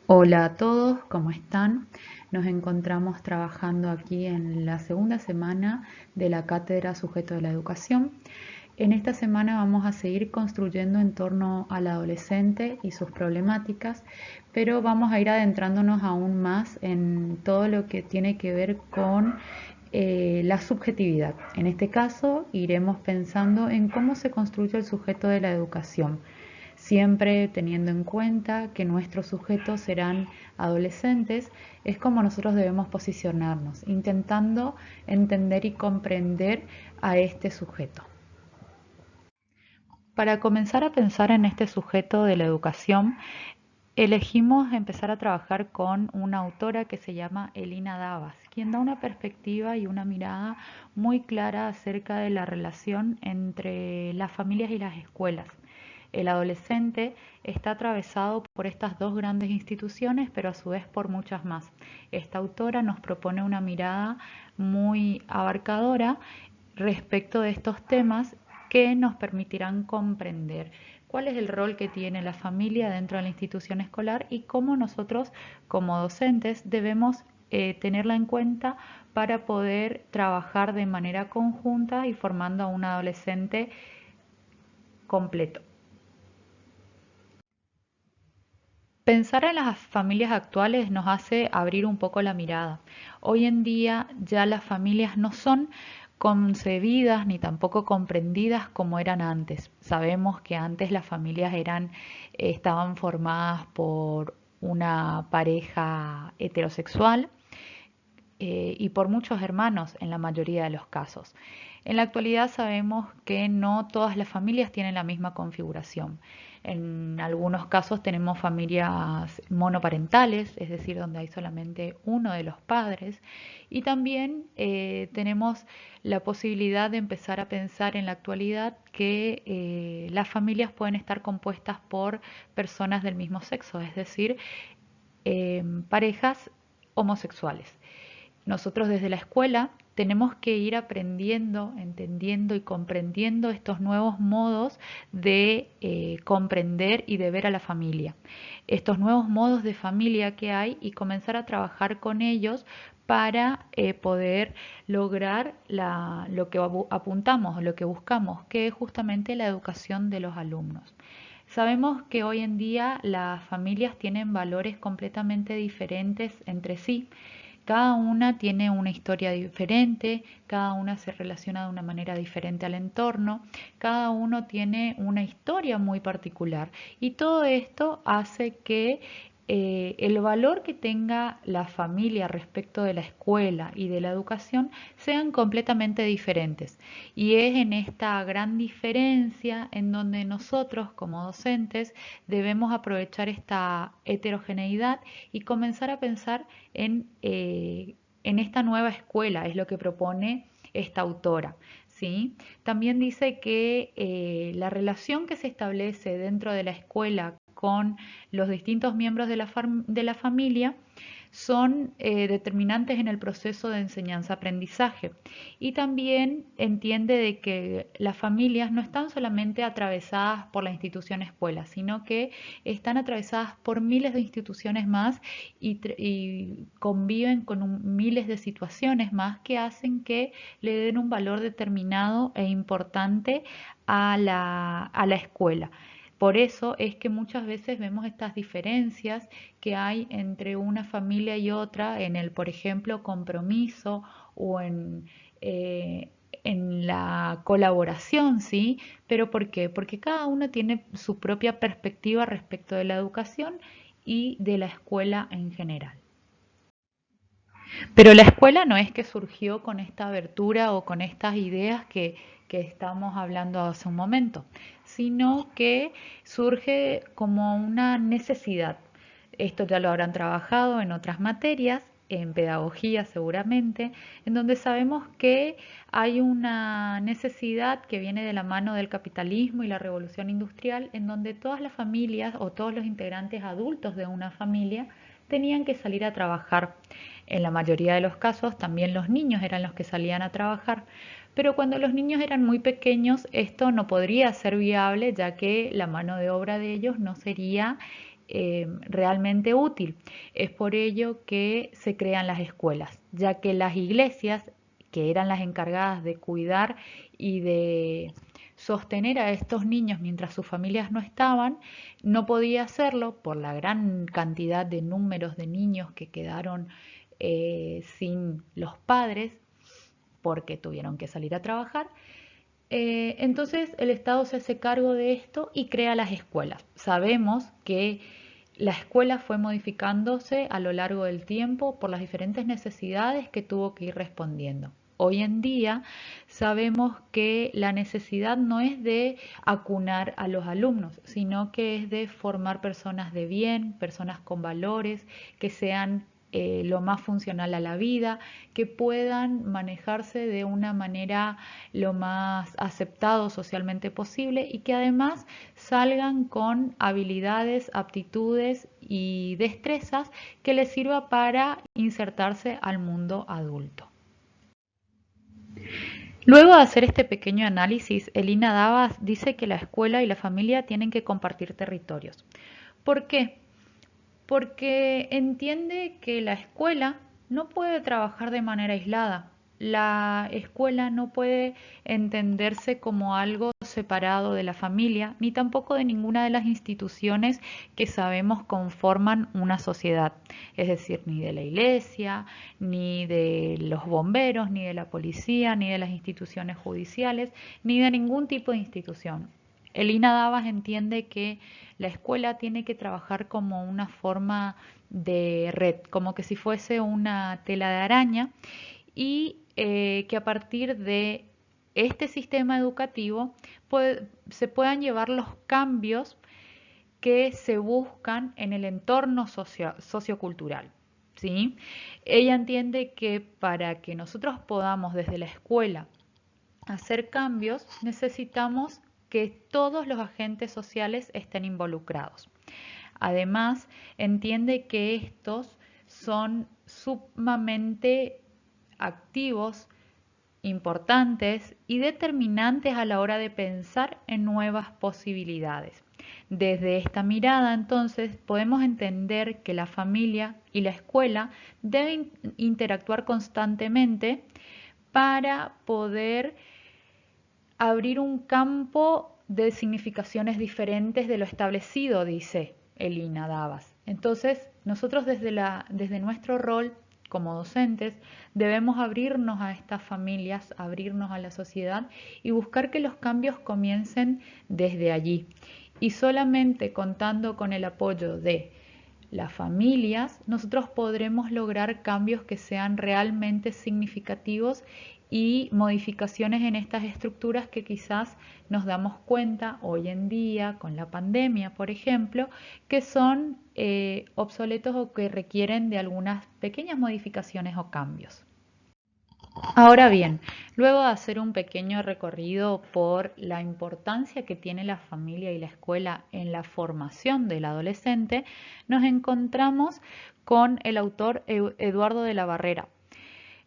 Hola a todos, ¿cómo están? Nos encontramos trabajando aquí en la segunda semana de la Cátedra Sujeto de la Educación. En esta semana vamos a seguir construyendo en torno al adolescente y sus problemáticas, pero vamos a ir adentrándonos aún más en todo lo que tiene que ver con la subjetividad. En este caso, iremos pensando en cómo se construye el sujeto de la educación, siempre teniendo en cuenta que nuestros sujetos serán adolescentes. Es como nosotros debemos posicionarnos, intentando entender y comprender a este sujeto. Para comenzar a pensar en este sujeto de la educación, elegimos empezar a trabajar con una autora que se llama Elina Davas, quien da una perspectiva y una mirada muy clara acerca de la relación entre las familias y las escuelas. El adolescente está atravesado por estas dos grandes instituciones, pero a su vez por muchas más. Esta autora nos propone una mirada muy abarcadora respecto de estos temas que nos permitirán comprender cuál es el rol que tiene la familia dentro de la institución escolar y cómo nosotros como docentes debemos tenerla en cuenta para poder trabajar de manera conjunta y formando a un adolescente completo. Pensar en las familias actuales nos hace abrir un poco la mirada. Hoy en día ya las familias no son concebidas ni tampoco comprendidas como eran antes. Sabemos que antes las familias estaban formadas por una pareja heterosexual y por muchos hermanos en la mayoría de los casos. En la actualidad sabemos que no todas las familias tienen la misma configuración. En algunos casos tenemos familias monoparentales, es decir, donde hay solamente uno de los padres, y también tenemos la posibilidad de empezar a pensar en la actualidad que las familias pueden estar compuestas por personas del mismo sexo, es decir, parejas homosexuales. Nosotros desde la escuela tenemos que ir aprendiendo, entendiendo y comprendiendo estos nuevos modos de comprender y de ver a la familia. Estos nuevos modos de familia que hay y comenzar a trabajar con ellos para poder lograr lo que apuntamos, lo que buscamos, que es justamente la educación de los alumnos. Sabemos que hoy en día las familias tienen valores completamente diferentes entre sí. Cada una tiene una historia diferente, cada una se relaciona de una manera diferente al entorno, cada uno tiene una historia muy particular y todo esto hace que el valor que tenga la familia respecto de la escuela y de la educación sean completamente diferentes. Y es en esta gran diferencia en donde nosotros como docentes debemos aprovechar esta heterogeneidad y comenzar a pensar en esta nueva escuela, es lo que propone esta autora. ¿Sí? También dice que la relación que se establece dentro de la escuela con los distintos miembros de la familia son determinantes en el proceso de enseñanza-aprendizaje y también entiende de que las familias no están solamente atravesadas por la institución escuela, sino que están atravesadas por miles de instituciones más y conviven con miles de situaciones más que hacen que le den un valor determinado e importante a la escuela. Por eso es que muchas veces vemos estas diferencias que hay entre una familia y otra en el, por ejemplo, compromiso o eh, en la colaboración, ¿sí? ¿Pero por qué? Porque cada uno tiene su propia perspectiva respecto de la educación y de la escuela en general. Pero la escuela no es que surgió con esta abertura o con estas ideas que estamos hablando hace un momento, sino que surge como una necesidad. Esto ya lo habrán trabajado en otras materias, en pedagogía seguramente, en donde sabemos que hay una necesidad que viene de la mano del capitalismo y la revolución industrial, en donde todas las familias o todos los integrantes adultos de una familia tenían que salir a trabajar. En la mayoría de los casos también los niños eran los que salían a trabajar, pero cuando los niños eran muy pequeños esto no podría ser viable ya que la mano de obra de ellos no sería realmente útil. Es por ello que se crean las escuelas, ya que las iglesias, que eran las encargadas de cuidar y de sostener a estos niños mientras sus familias no estaban, no podía hacerlo por la gran cantidad de números de niños que quedaron sin los padres porque tuvieron que salir a trabajar. Entonces el Estado se hace cargo de esto y crea las escuelas. Sabemos que la escuela fue modificándose a lo largo del tiempo por las diferentes necesidades que tuvo que ir respondiendo. Hoy en día sabemos que la necesidad no es de acunar a los alumnos, sino que es de formar personas de bien, personas con valores, que sean lo más funcional a la vida, que puedan manejarse de una manera lo más aceptado socialmente posible y que además salgan con habilidades, aptitudes y destrezas que les sirva para insertarse al mundo adulto. Luego de hacer este pequeño análisis, Elina Davas dice que la escuela y la familia tienen que compartir territorios. ¿Por qué? Porque entiende que la escuela no puede trabajar de manera aislada. La escuela no puede entenderse como algo separado de la familia, ni tampoco de ninguna de las instituciones que sabemos conforman una sociedad. Es decir, ni de la iglesia, ni de los bomberos, ni de la policía, ni de las instituciones judiciales, ni de ningún tipo de institución. Elina Davas entiende que la escuela tiene que trabajar como una forma de red, como que si fuese una tela de araña y que a partir de este sistema educativo se puedan llevar los cambios que se buscan en el entorno sociocultural. ¿Sí? Ella entiende que para que nosotros podamos desde la escuela hacer cambios, necesitamos que todos los agentes sociales estén involucrados. Además, entiende que estos son sumamente activos, importantes y determinantes a la hora de pensar en nuevas posibilidades. Desde esta mirada, entonces, podemos entender que la familia y la escuela deben interactuar constantemente para poder abrir un campo de significaciones diferentes de lo establecido, dice Elina Davas. Entonces, nosotros desde nuestro rol como docentes debemos abrirnos a estas familias, abrirnos a la sociedad y buscar que los cambios comiencen desde allí. Y solamente contando con el apoyo de las familias, nosotros podremos lograr cambios que sean realmente significativos y modificaciones en estas estructuras que quizás nos damos cuenta hoy en día con la pandemia, por ejemplo, que son obsoletos o que requieren de algunas pequeñas modificaciones o cambios. Ahora bien, luego de hacer un pequeño recorrido por la importancia que tiene la familia y la escuela en la formación del adolescente, nos encontramos con el autor Eduardo de la Barrera.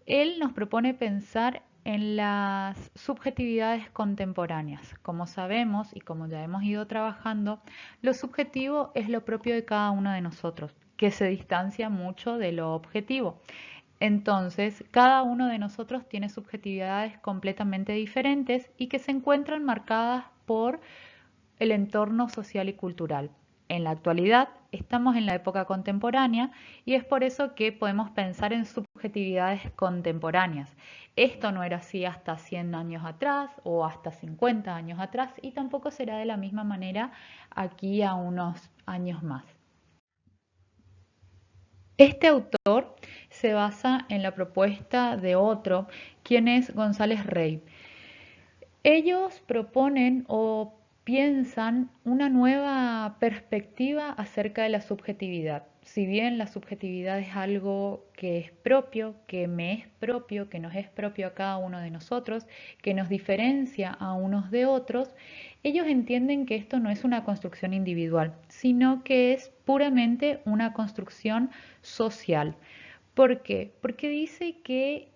Él nos propone pensar en las subjetividades contemporáneas. Como sabemos y como ya hemos ido trabajando, lo subjetivo es lo propio de cada uno de nosotros, que se distancia mucho de lo objetivo. Entonces, cada uno de nosotros tiene subjetividades completamente diferentes y que se encuentran marcadas por el entorno social y cultural. En la actualidad estamos en la época contemporánea y es por eso que podemos pensar en subjetividades contemporáneas. Esto no era así hasta 100 años atrás o hasta 50 años atrás y tampoco será de la misma manera aquí a unos años más. Este autor se basa en la propuesta de otro, quien es González Rey. Ellos proponen o piensan una nueva perspectiva acerca de la subjetividad. Si bien la subjetividad es algo que es propio, que me es propio, que nos es propio a cada uno de nosotros, que nos diferencia a unos de otros, ellos entienden que esto no es una construcción individual, sino que es puramente una construcción social. ¿Por qué? Porque dice que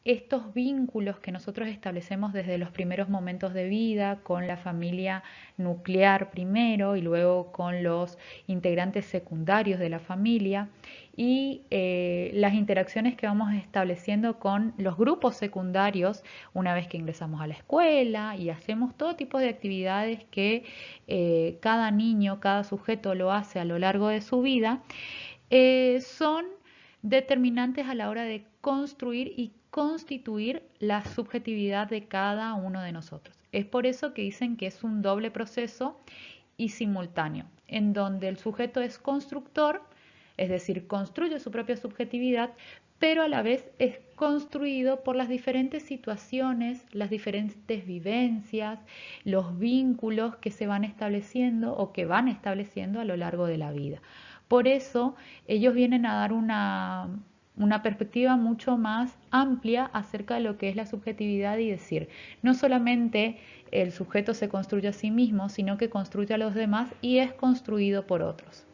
estos vínculos que nosotros establecemos desde los primeros momentos de vida con la familia nuclear primero y luego con los integrantes secundarios de la familia y las interacciones que vamos estableciendo con los grupos secundarios una vez que ingresamos a la escuela y hacemos todo tipo de actividades que cada niño, cada sujeto lo hace a lo largo de su vida, son determinantes a la hora de construir y constituir la subjetividad de cada uno de nosotros. Es por eso que dicen que es un doble proceso y simultáneo, en donde el sujeto es constructor, es decir, construye su propia subjetividad, pero a la vez es construido por las diferentes situaciones, las diferentes vivencias, los vínculos que se van estableciendo o que van estableciendo a lo largo de la vida. Por eso ellos vienen a dar una perspectiva mucho más amplia acerca de lo que es la subjetividad y decir, no solamente el sujeto se construye a sí mismo, sino que construye a los demás y es construido por otros.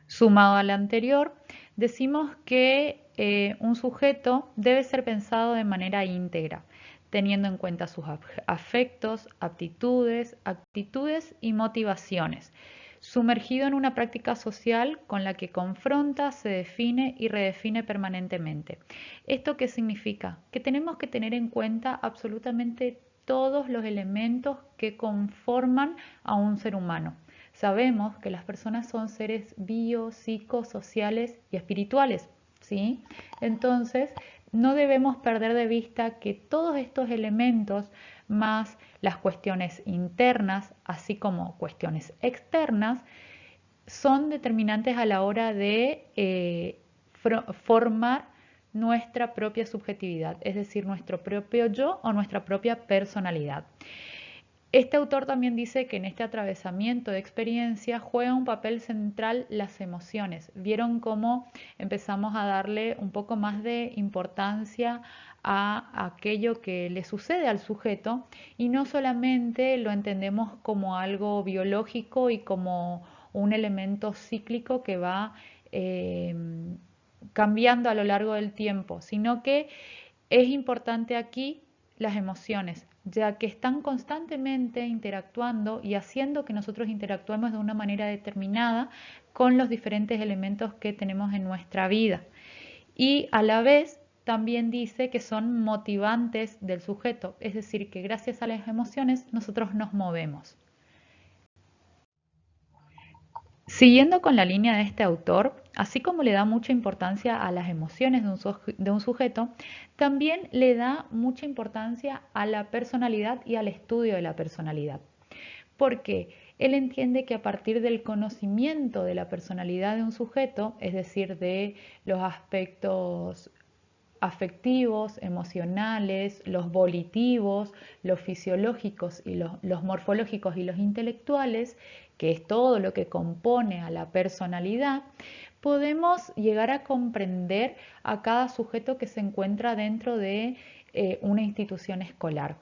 Sumado al anterior, decimos que un sujeto debe ser pensado de manera íntegra, teniendo en cuenta sus afectos, aptitudes, actitudes y motivaciones, sumergido en una práctica social con la que confronta, se define y redefine permanentemente. ¿Esto qué significa? Que tenemos que tener en cuenta absolutamente todos los elementos que conforman a un ser humano. Sabemos que las personas son seres biopsicosociales y espirituales, ¿sí? Entonces, no debemos perder de vista que todos estos elementos, más las cuestiones internas, así como cuestiones externas, son determinantes a la hora de formar nuestra propia subjetividad, es decir, nuestro propio yo o nuestra propia personalidad. Este autor también dice que en este atravesamiento de experiencia juega un papel central las emociones. Vieron cómo empezamos a darle un poco más de importancia a aquello que le sucede al sujeto y no solamente lo entendemos como algo biológico y como un elemento cíclico que va eh, cambiando a lo largo del tiempo, sino que es importante aquí las emociones, ya que están constantemente interactuando y haciendo que nosotros interactuemos de una manera determinada con los diferentes elementos que tenemos en nuestra vida. Y a la vez también dice que son motivantes del sujeto, es decir, que gracias a las emociones nosotros nos movemos. Siguiendo con la línea de este autor, así como le da mucha importancia a las emociones de un sujeto, también le da mucha importancia a la personalidad y al estudio de la personalidad. Porque él entiende que a partir del conocimiento de la personalidad de un sujeto, es decir, de los aspectos afectivos, emocionales, los volitivos, los fisiológicos y los morfológicos y los intelectuales, que es todo lo que compone a la personalidad, podemos llegar a comprender a cada sujeto que se encuentra dentro de una institución escolar.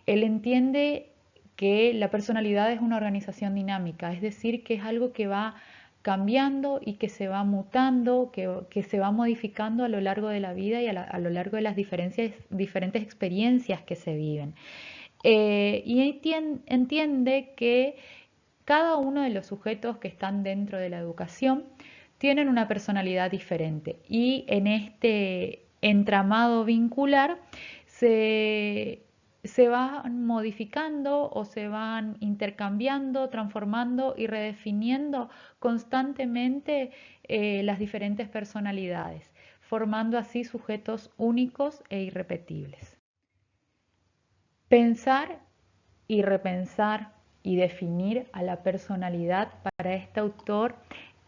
Él entiende que la personalidad es una organización dinámica, es decir, que es algo que va cambiando y que se va mutando, que se va modificando a lo largo de la vida y a lo largo de las diferentes experiencias que se viven. Y entiende que cada uno de los sujetos que están dentro de la educación tienen una personalidad diferente y en este entramado vincular se, se van modificando o se van intercambiando, transformando y redefiniendo constantemente las diferentes personalidades, formando así sujetos únicos e irrepetibles. Pensar y repensar y definir a la personalidad para este autor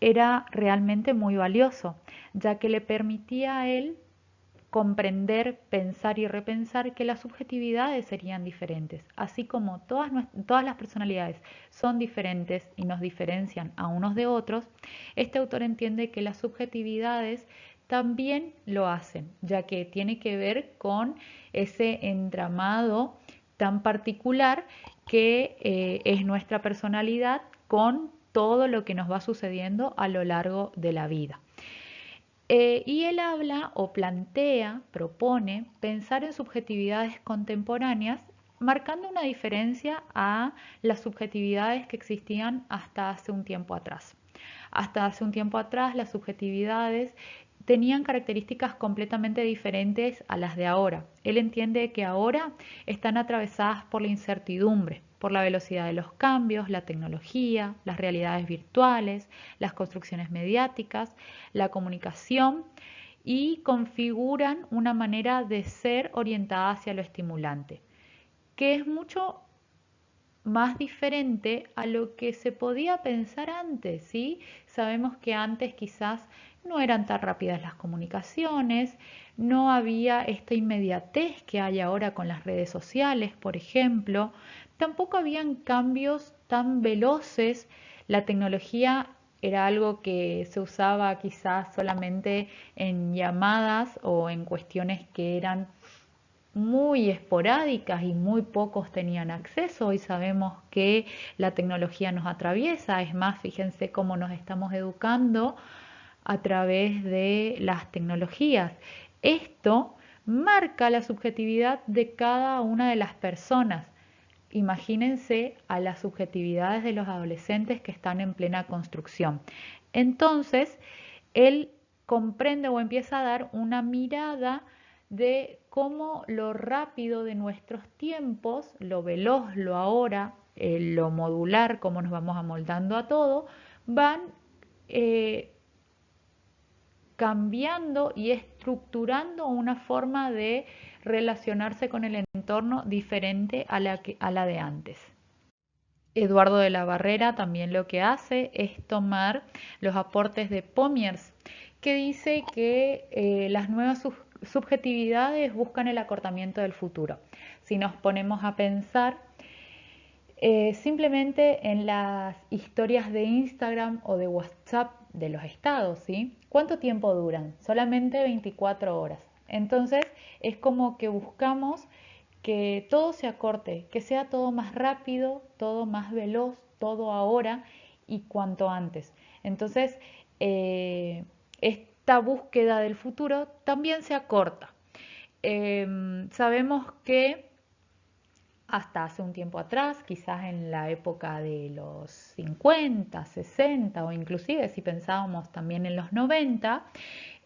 era realmente muy valioso, ya que le permitía a él comprender, pensar y repensar que las subjetividades serían diferentes, así como todas las personalidades son diferentes y nos diferencian a unos de otros, este autor entiende que las subjetividades también lo hacen, ya que tiene que ver con ese entramado tan particular que es nuestra personalidad con todo lo que nos va sucediendo a lo largo de la vida. Y él habla o plantea, propone pensar en subjetividades contemporáneas, marcando una diferencia a las subjetividades que existían hasta hace un tiempo atrás. Hasta hace un tiempo atrás las subjetividades tenían características completamente diferentes a las de ahora. Él entiende que ahora están atravesadas por la incertidumbre, por la velocidad de los cambios, la tecnología, las realidades virtuales, las construcciones mediáticas, la comunicación y configuran una manera de ser orientada hacia lo estimulante, que es mucho más diferente a lo que se podía pensar antes, ¿sí? Sabemos que antes quizás no eran tan rápidas las comunicaciones, no había esta inmediatez que hay ahora con las redes sociales, por ejemplo, tampoco habían cambios tan veloces, la tecnología era algo que se usaba quizás solamente en llamadas o en cuestiones que eran muy esporádicas y muy pocos tenían acceso. Hoy sabemos que la tecnología nos atraviesa, es más, fíjense cómo nos estamos educando a través de las tecnologías. Esto marca la subjetividad de cada una de las personas. Imagínense a las subjetividades de los adolescentes que están en plena construcción. Entonces, él comprende o empieza a dar una mirada de cómo lo rápido de nuestros tiempos, lo veloz, lo ahora, lo modular, cómo nos vamos amoldando a todo, van eh, cambiando y estructurando una forma de relacionarse con el entorno diferente a la de antes. Eduardo de la Barrera también lo que hace es tomar los aportes de Pomiers, que dice que las nuevas subjetividades buscan el acortamiento del futuro. Si nos ponemos a pensar simplemente en las historias de Instagram o de WhatsApp de los estados, ¿sí? ¿Cuánto tiempo duran? Solamente 24 horas. Entonces es como que buscamos que todo se acorte, que sea todo más rápido, todo más veloz, todo ahora y cuanto antes. Entonces, esta búsqueda del futuro también se acorta. Sabemos que hasta hace un tiempo atrás, quizás en la época de los 50, 60 o inclusive si pensábamos también en los 90,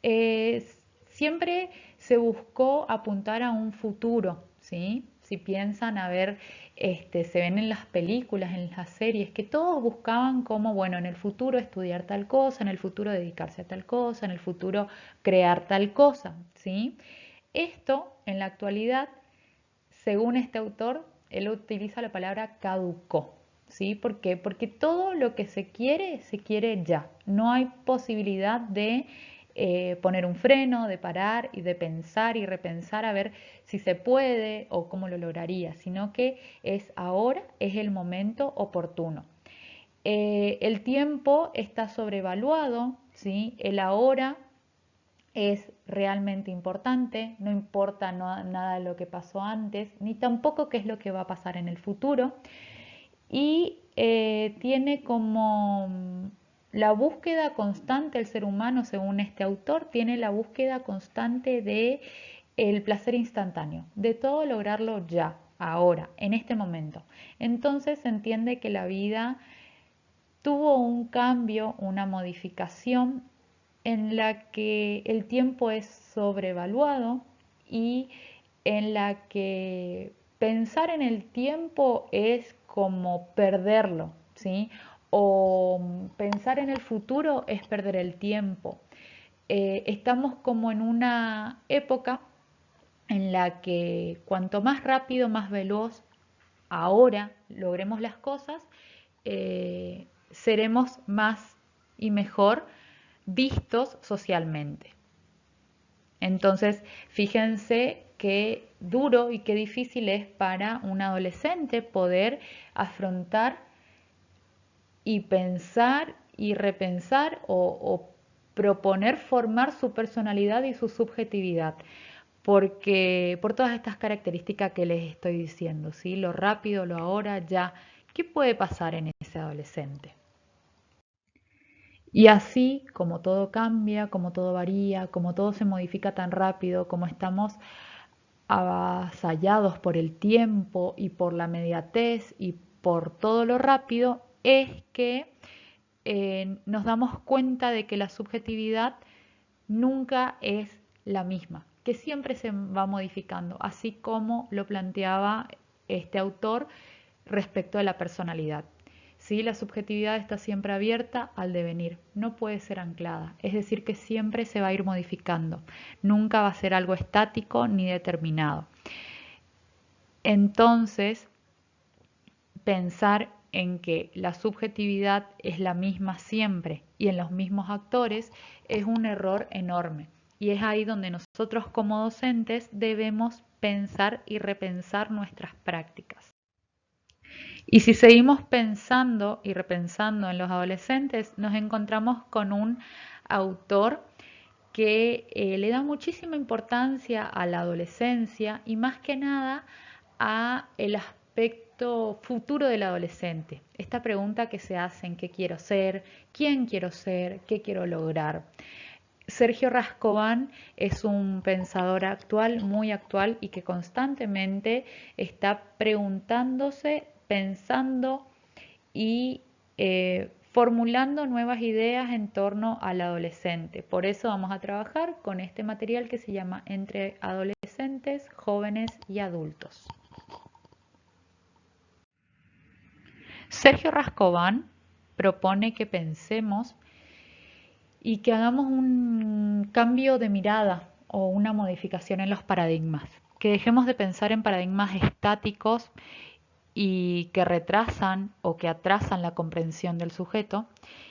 eh, siempre se buscó apuntar a un futuro, ¿sí? Si piensan, a ver, se ven en las películas, en las series, que todos buscaban como, bueno, en el futuro estudiar tal cosa, en el futuro dedicarse a tal cosa, en el futuro crear tal cosa, ¿sí? Esto, en la actualidad, según este autor, él utiliza la palabra caducó. ¿Sí? ¿Por qué? Porque todo lo que se quiere ya. No hay posibilidad de poner un freno, de parar y de pensar y repensar a ver si se puede o cómo lo lograría, sino que es ahora, es el momento oportuno. El tiempo está sobrevaluado, ¿sí? El ahora es realmente importante, no importa nada de lo que pasó antes, ni tampoco qué es lo que va a pasar en el futuro. Y tiene como la búsqueda constante, el ser humano, según este autor, tiene la búsqueda constante de el placer instantáneo, de todo lograrlo ya, ahora, en este momento. Entonces se entiende que la vida tuvo un cambio, una modificación en la que el tiempo es sobrevaluado y en la que pensar en el tiempo es como perderlo, ¿sí? O pensar en el futuro es perder el tiempo. Estamos como en una época en la que cuanto más rápido, más veloz ahora logremos las cosas, seremos más y mejor vistos socialmente. Entonces, fíjense qué duro y qué difícil es para un adolescente poder afrontar y pensar y repensar o proponer formar su personalidad y su subjetividad, porque por todas estas características que les estoy diciendo, ¿sí? Lo rápido, lo ahora, ya, ¿qué puede pasar en ese adolescente? Y así, como todo cambia, como todo varía, como todo se modifica tan rápido, como estamos avasallados por el tiempo y por la mediatez y por todo lo rápido, es que nos damos cuenta de que la subjetividad nunca es la misma, que siempre se va modificando, así como lo planteaba este autor respecto a la personalidad. ¿Sí? La subjetividad está siempre abierta al devenir, no puede ser anclada, es decir, que siempre se va a ir modificando, nunca va a ser algo estático ni determinado. Entonces, pensar en que la subjetividad es la misma siempre y en los mismos actores es un error enorme. Y es ahí donde nosotros como docentes debemos pensar y repensar nuestras prácticas. Y si seguimos pensando y repensando en los adolescentes, nos encontramos con un autor que le da muchísima importancia a la adolescencia y más que nada a el aspecto futuro del adolescente. Esta pregunta que se hacen, ¿qué quiero ser? ¿Quién quiero ser? ¿Qué quiero lograr? Sergio Rascován es un pensador actual, muy actual y que constantemente está preguntándose, pensando y formulando nuevas ideas en torno al adolescente. Por eso vamos a trabajar con este material que se llama Entre adolescentes, jóvenes y adultos. Sergio Rascován propone que pensemos y que hagamos un cambio de mirada o una modificación en los paradigmas, que dejemos de pensar en paradigmas estáticos y que retrasan o que atrasan la comprensión del sujeto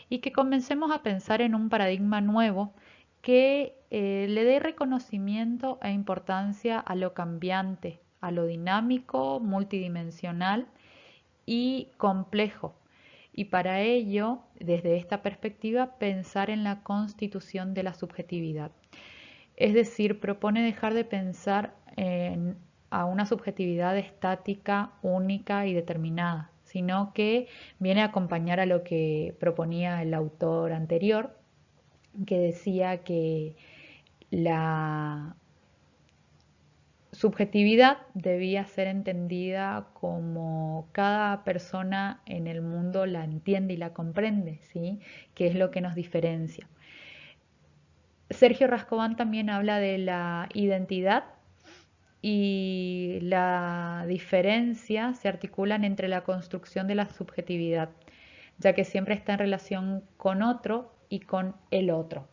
y que comencemos a pensar en un paradigma nuevo que le dé reconocimiento e importancia a lo cambiante, a lo dinámico, multidimensional y complejo. Y para ello, desde esta perspectiva, pensar en la constitución de la subjetividad. Es decir, propone dejar de pensar a una subjetividad estática, única y determinada, sino que viene a acompañar a lo que proponía el autor anterior, que decía que la subjetividad debía ser entendida como cada persona en el mundo la entiende y la comprende, ¿sí? Que es lo que nos diferencia. Sergio Rascován también habla de la identidad y la diferencia se articulan entre la construcción de la subjetividad, ya que siempre está en relación con otro y con el otro.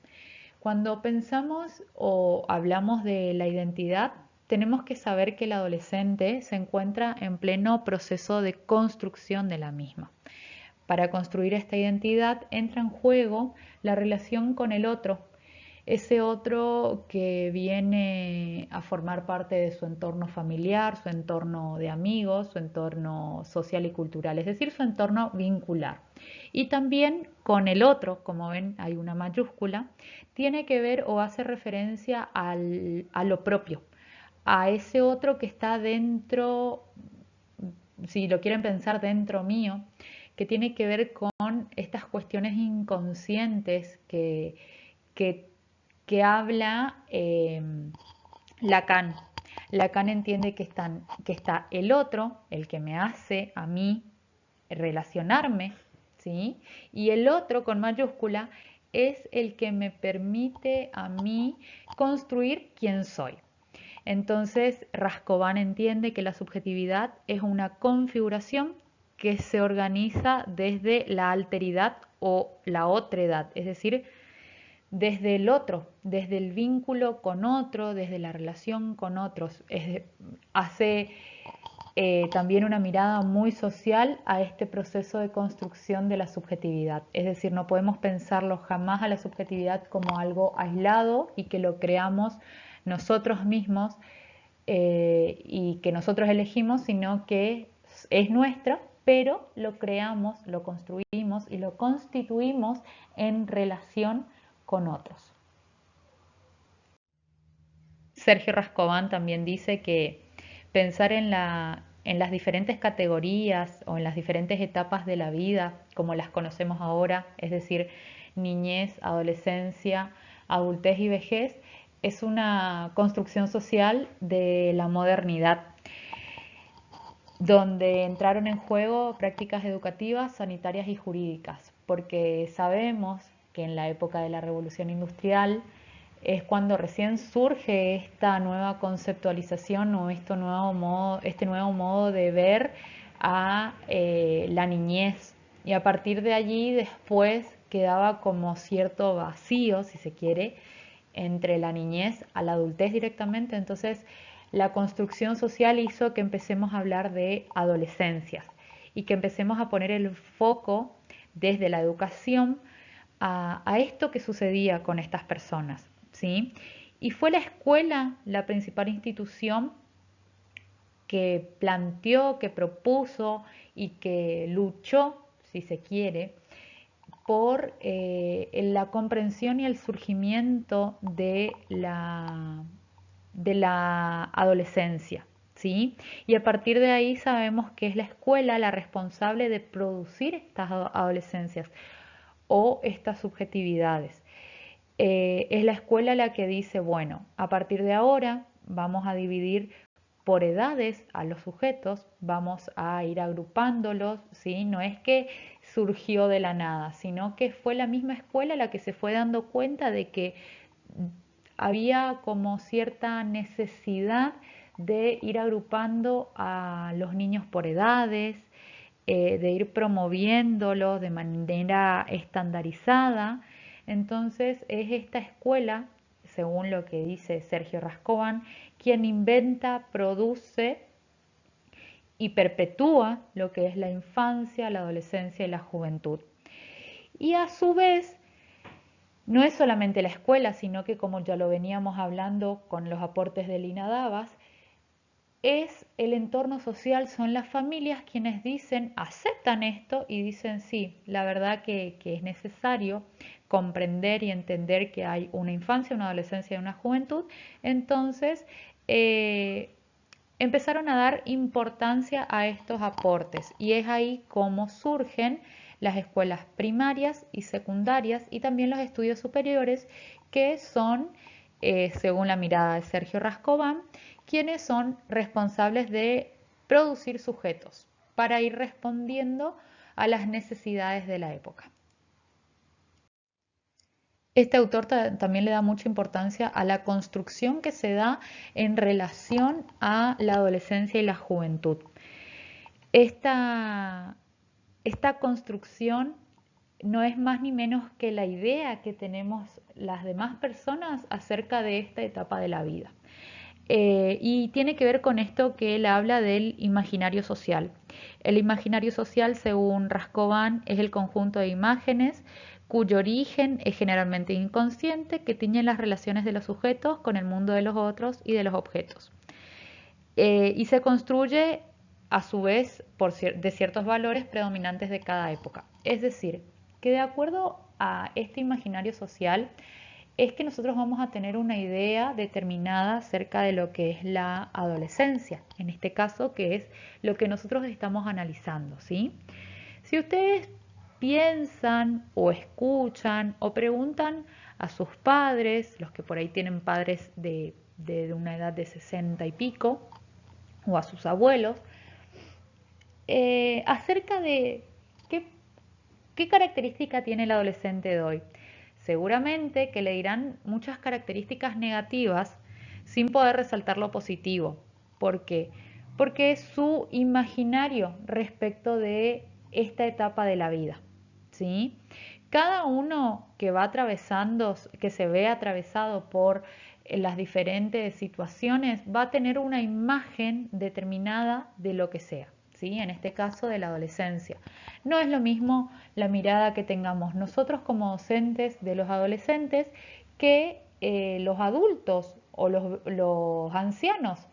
Cuando pensamos o hablamos de la identidad, tenemos que saber que el adolescente se encuentra en pleno proceso de construcción de la misma. Para construir esta identidad entra en juego la relación con el otro, ese otro que viene a formar parte de su entorno familiar, su entorno de amigos, su entorno social y cultural, es decir, su entorno vincular. Y también con el otro, como ven, hay una mayúscula, tiene que ver o hace referencia a lo propio, a ese otro que está dentro, si lo quieren pensar dentro mío, que tiene que ver con estas cuestiones inconscientes que que habla Lacan. Lacan entiende que está el otro, el que me hace a mí relacionarme, ¿sí? Y el otro con mayúscula es el que me permite a mí construir quién soy. Entonces, Rascován entiende que la subjetividad es una configuración que se organiza desde la alteridad o la otredad, es decir, desde el otro, desde el vínculo con otro, desde la relación con otros. Hace también una mirada muy social a este proceso de construcción de la subjetividad. Es decir, no podemos pensarlo jamás a la subjetividad como algo aislado y que lo creamos nosotros mismos y que nosotros elegimos, sino que es nuestra, pero lo creamos, lo construimos y lo constituimos en relación con otros. Sergio Rascován también dice que pensar en las diferentes categorías o en las diferentes etapas de la vida, como las conocemos ahora, es decir, niñez, adolescencia, adultez y vejez es una construcción social de la modernidad, donde entraron en juego prácticas educativas, sanitarias y jurídicas, porque sabemos que en la época de la Revolución Industrial es cuando recién surge esta nueva conceptualización o este nuevo modo de ver a la niñez. Y a partir de allí después quedaba como cierto vacío, si se quiere, entre la niñez a la adultez directamente. Entonces, la construcción social hizo que empecemos a hablar de adolescencias y que empecemos a poner el foco desde la educación a esto que sucedía con estas personas, ¿sí? Y fue la escuela la principal institución que planteó, que propuso y que luchó, si se quiere, por la comprensión y el surgimiento de la adolescencia, ¿sí? Y a partir de ahí sabemos que es la escuela la responsable de producir estas adolescencias o estas subjetividades. Es la escuela la que dice, bueno, a partir de ahora vamos a dividir por edades a los sujetos, vamos a ir agrupándolos, ¿sí? No es que surgió de la nada, sino que fue la misma escuela la que se fue dando cuenta de que había como cierta necesidad de ir agrupando a los niños por edades, de ir promoviéndolos de manera estandarizada. Entonces es esta escuela, según lo que dice Sergio Rascovan, quien inventa, produce y perpetúa lo que es la infancia, la adolescencia y la juventud. Y a su vez, no es solamente la escuela, sino que como ya lo veníamos hablando con los aportes de Lina Davas, es el entorno social, son las familias quienes dicen, aceptan esto y dicen sí, la verdad que es necesario comprender y entender que hay una infancia, una adolescencia y una juventud. Entonces, empezaron a dar importancia a estos aportes y es ahí como surgen las escuelas primarias y secundarias y también los estudios superiores que son, según la mirada de Sergio Rascovan, quienes son responsables de producir sujetos para ir respondiendo a las necesidades de la época. Este autor también le da mucha importancia a la construcción que se da en relación a la adolescencia y la juventud. Esta, esta construcción no es más ni menos que la idea que tenemos las demás personas acerca de esta etapa de la vida. Y tiene que ver con esto que él habla del imaginario social. El imaginario social, según Rascovan, es el conjunto de imágenes cuyo origen es generalmente inconsciente, que tiñen las relaciones de los sujetos con el mundo de los otros y de los objetos. Y se construye a su vez de ciertos valores predominantes de cada época. Es decir, que de acuerdo a este imaginario social, es que nosotros vamos a tener una idea determinada acerca de lo que es la adolescencia, en este caso, que es lo que nosotros estamos analizando, ¿sí? Si ustedes piensan o escuchan o preguntan a sus padres, los que por ahí tienen padres de una edad de 60 y pico, o a sus abuelos, acerca de qué característica tiene el adolescente de hoy. Seguramente que le dirán muchas características negativas sin poder resaltar lo positivo. ¿Por qué? Porque es su imaginario respecto de esta etapa de la vida, ¿sí? Cada uno que va atravesando, que se ve atravesado por las diferentes situaciones, va a tener una imagen determinada de lo que sea, ¿sí? En este caso de la adolescencia. No es lo mismo la mirada que tengamos nosotros como docentes de los adolescentes que los adultos o los ancianos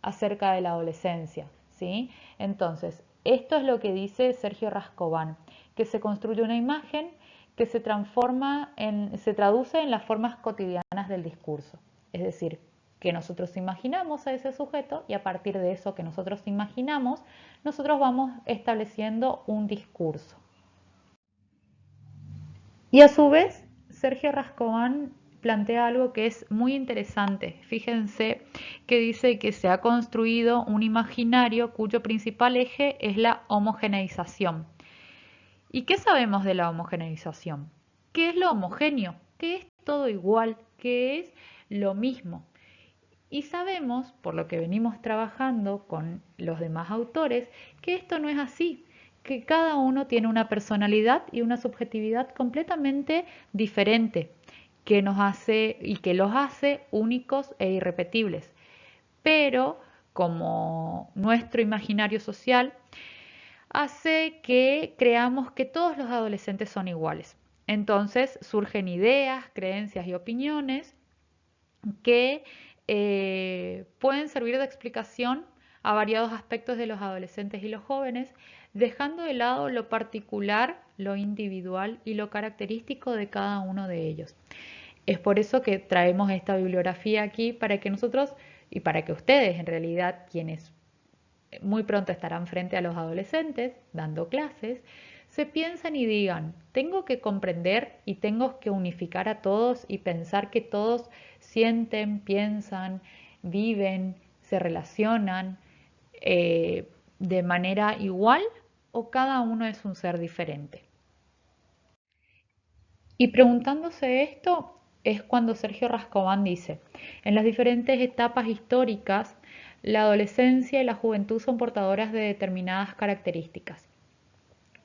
acerca de la adolescencia, ¿sí? Entonces, esto es lo que dice Sergio Rascovan, que se construye una imagen que se traduce en las formas cotidianas del discurso. Es decir, que nosotros imaginamos a ese sujeto y a partir de eso que nosotros imaginamos, nosotros vamos estableciendo un discurso. Y a su vez, Sergio Rascobán plantea algo que es muy interesante. Fíjense que dice que se ha construido un imaginario cuyo principal eje es la homogeneización. ¿Y qué sabemos de la homogeneización? ¿Qué es lo homogéneo? ¿Qué es todo igual? ¿Qué es lo mismo? Y sabemos, por lo que venimos trabajando con los demás autores, que esto no es así, que cada uno tiene una personalidad y una subjetividad completamente diferente, que nos hace y que los hace únicos e irrepetibles. Pero como nuestro imaginario social hace que creamos que todos los adolescentes son iguales. Entonces surgen ideas, creencias y opiniones que pueden servir de explicación a variados aspectos de los adolescentes y los jóvenes, dejando de lado lo particular, lo individual y lo característico de cada uno de ellos. Es por eso que traemos esta bibliografía aquí para que nosotros y para que ustedes, en realidad, quienes muy pronto estarán frente a los adolescentes dando clases, se piensan y digan, tengo que comprender y tengo que unificar a todos y pensar que todos sienten, piensan, viven, se relacionan de manera igual o cada uno es un ser diferente. Y preguntándose esto es cuando Sergio Rascobán dice, en las diferentes etapas históricas, la adolescencia y la juventud son portadoras de determinadas características.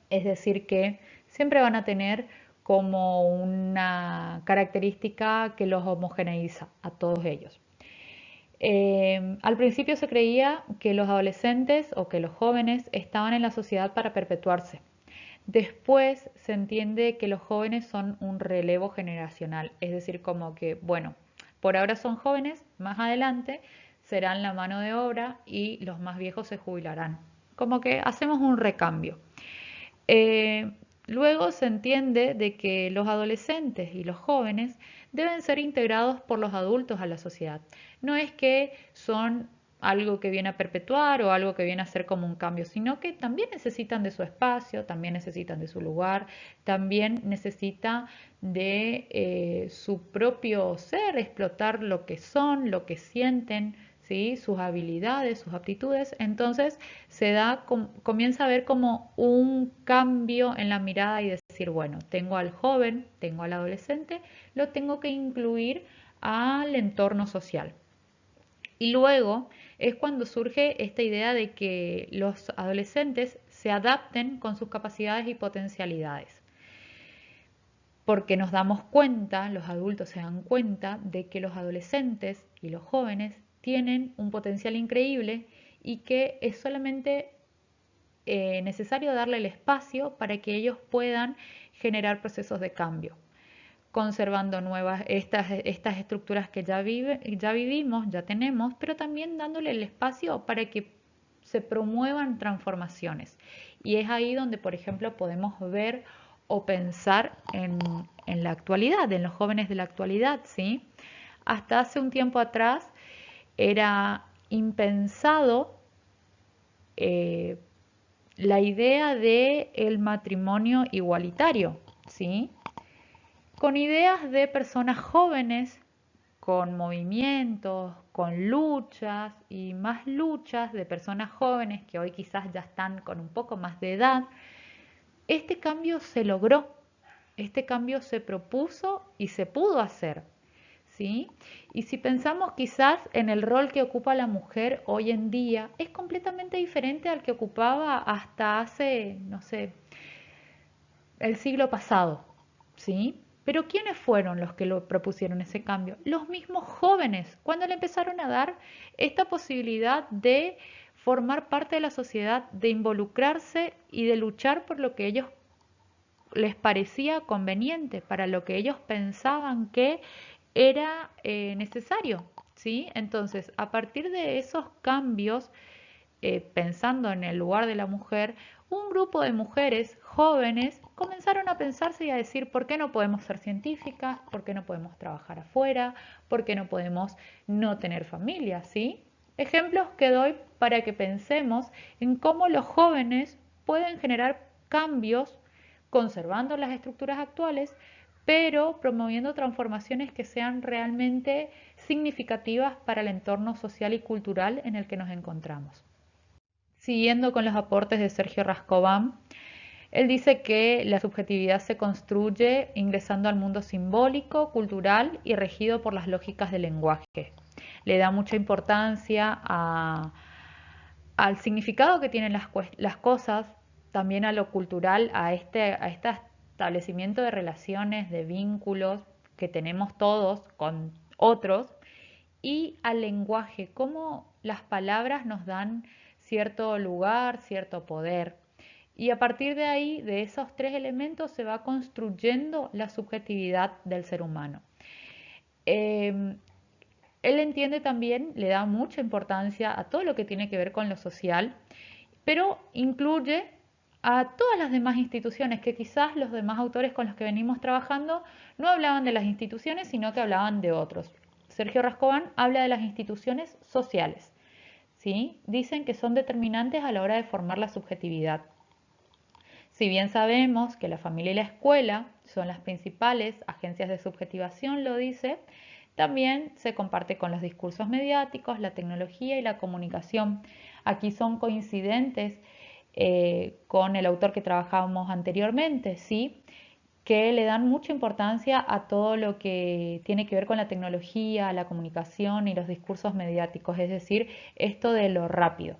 Es decir, que siempre van a tener como una característica que los homogeneiza a todos ellos. Al principio se creía que los adolescentes o que los jóvenes estaban en la sociedad para perpetuarse. Después se entiende que los jóvenes son un relevo generacional, es decir, como que, bueno, por ahora son jóvenes, más adelante serán la mano de obra y los más viejos se jubilarán. Como que hacemos un recambio. Eh, Luego se entiende de que los adolescentes y los jóvenes deben ser integrados por los adultos a la sociedad. No es que son algo que viene a perpetuar o algo que viene a ser como un cambio, sino que también necesitan de su espacio, también necesitan de su lugar, también necesitan de su propio ser, explotar lo que son, lo que sienten, ¿sí? Sus habilidades, sus aptitudes. Entonces comienza a ver como un cambio en la mirada y decir, bueno, tengo al joven, tengo al adolescente, lo tengo que incluir al entorno social. Y luego es cuando surge esta idea de que los adolescentes se adapten con sus capacidades y potencialidades. Porque nos damos cuenta, los adultos se dan cuenta de que los adolescentes y los jóvenes tienen un potencial increíble y que es solamente necesario darle el espacio para que ellos puedan generar procesos de cambio, conservando estas estructuras que ya vivimos, ya tenemos, pero también dándole el espacio para que se promuevan transformaciones. Y es ahí donde, por ejemplo, podemos ver o pensar en la actualidad, en los jóvenes de la actualidad, ¿sí? Hasta hace un tiempo atrás era impensado eh, la idea de el matrimonio igualitario, ¿sí? Con ideas de personas jóvenes, con movimientos, con luchas y más luchas de personas jóvenes que hoy quizás ya están con un poco más de edad, este cambio se logró, este cambio se propuso y se pudo hacer, ¿sí? Y si pensamos quizás en el rol que ocupa la mujer hoy en día, es completamente diferente al que ocupaba hasta hace, no sé, el siglo pasado, ¿sí? Pero ¿quiénes fueron los que lo propusieron ese cambio? Los mismos jóvenes, cuando le empezaron a dar esta posibilidad de formar parte de la sociedad, de involucrarse y de luchar por lo que ellos les parecía conveniente, para lo que ellos pensaban que era necesario, ¿sí? Entonces, a partir de esos cambios, pensando en el lugar de la mujer, un grupo de mujeres jóvenes comenzaron a pensarse y a decir, ¿por qué no podemos ser científicas? ¿Por qué no podemos trabajar afuera? ¿Por qué no podemos no tener familia? ¿Sí? Ejemplos que doy para que pensemos en cómo los jóvenes pueden generar cambios conservando las estructuras actuales, pero promoviendo transformaciones que sean realmente significativas para el entorno social y cultural en el que nos encontramos. Siguiendo con los aportes de Sergio Rascobán, él dice que la subjetividad se construye ingresando al mundo simbólico, cultural y regido por las lógicas del lenguaje. Le da mucha importancia al significado que tienen las cosas, también a lo cultural, a este establecimiento de relaciones, de vínculos que tenemos todos con otros, y al lenguaje, cómo las palabras nos dan cierto lugar, cierto poder. Y a partir de ahí, de esos tres elementos, se va construyendo la subjetividad del ser humano. Eh, Él entiende también, le da mucha importancia a todo lo que tiene que ver con lo social, pero incluye a todas las demás instituciones, que quizás los demás autores con los que venimos trabajando no hablaban de las instituciones, sino que hablaban de otros. Sergio Rascobán habla de las instituciones sociales, ¿sí? Dicen que son determinantes a la hora de formar la subjetividad. Si bien sabemos que la familia y la escuela son las principales agencias de subjetivación, lo dice, también se comparte con los discursos mediáticos, la tecnología y la comunicación. Aquí son coincidentes con el autor que trabajábamos anteriormente, ¿sí? Que le dan mucha importancia a todo lo que tiene que ver con la tecnología, la comunicación y los discursos mediáticos, es decir, esto de lo rápido.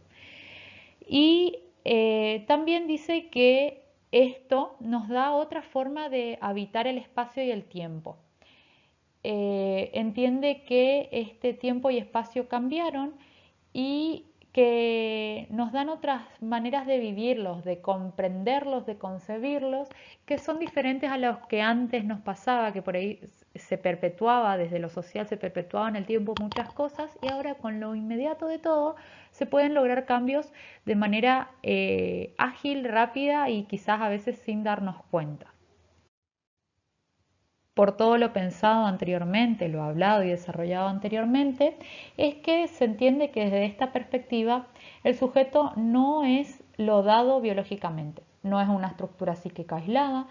Y también dice que esto nos da otra forma de habitar el espacio y el tiempo. Entiende que este tiempo y espacio cambiaron y que nos dan otras maneras de vivirlos, de comprenderlos, de concebirlos, que son diferentes a los que antes nos pasaba, que por ahí se perpetuaba, desde lo social se perpetuaba en el tiempo muchas cosas, y ahora con lo inmediato de todo se pueden lograr cambios de manera ágil, rápida y quizás a veces sin darnos cuenta. Por todo lo pensado anteriormente, lo hablado y desarrollado anteriormente, es que se entiende que desde esta perspectiva el sujeto no es lo dado biológicamente, no es una estructura psíquica aislada,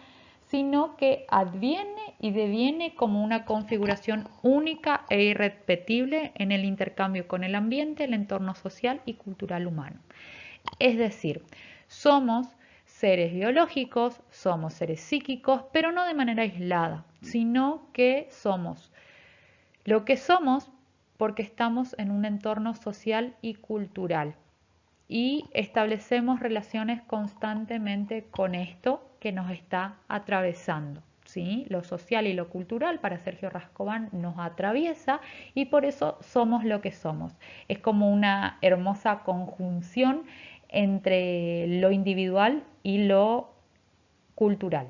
sino que adviene y deviene como una configuración única e irrepetible en el intercambio con el ambiente, el entorno social y cultural humano. Es decir, somos seres biológicos, somos seres psíquicos, pero no de manera aislada, sino que somos lo que somos porque estamos en un entorno social y cultural y establecemos relaciones constantemente con esto que nos está atravesando. ¿Sí? Lo social y lo cultural para Sergio Rascobán nos atraviesa y por eso somos lo que somos. Es como una hermosa conjunción entre lo individual y lo cultural.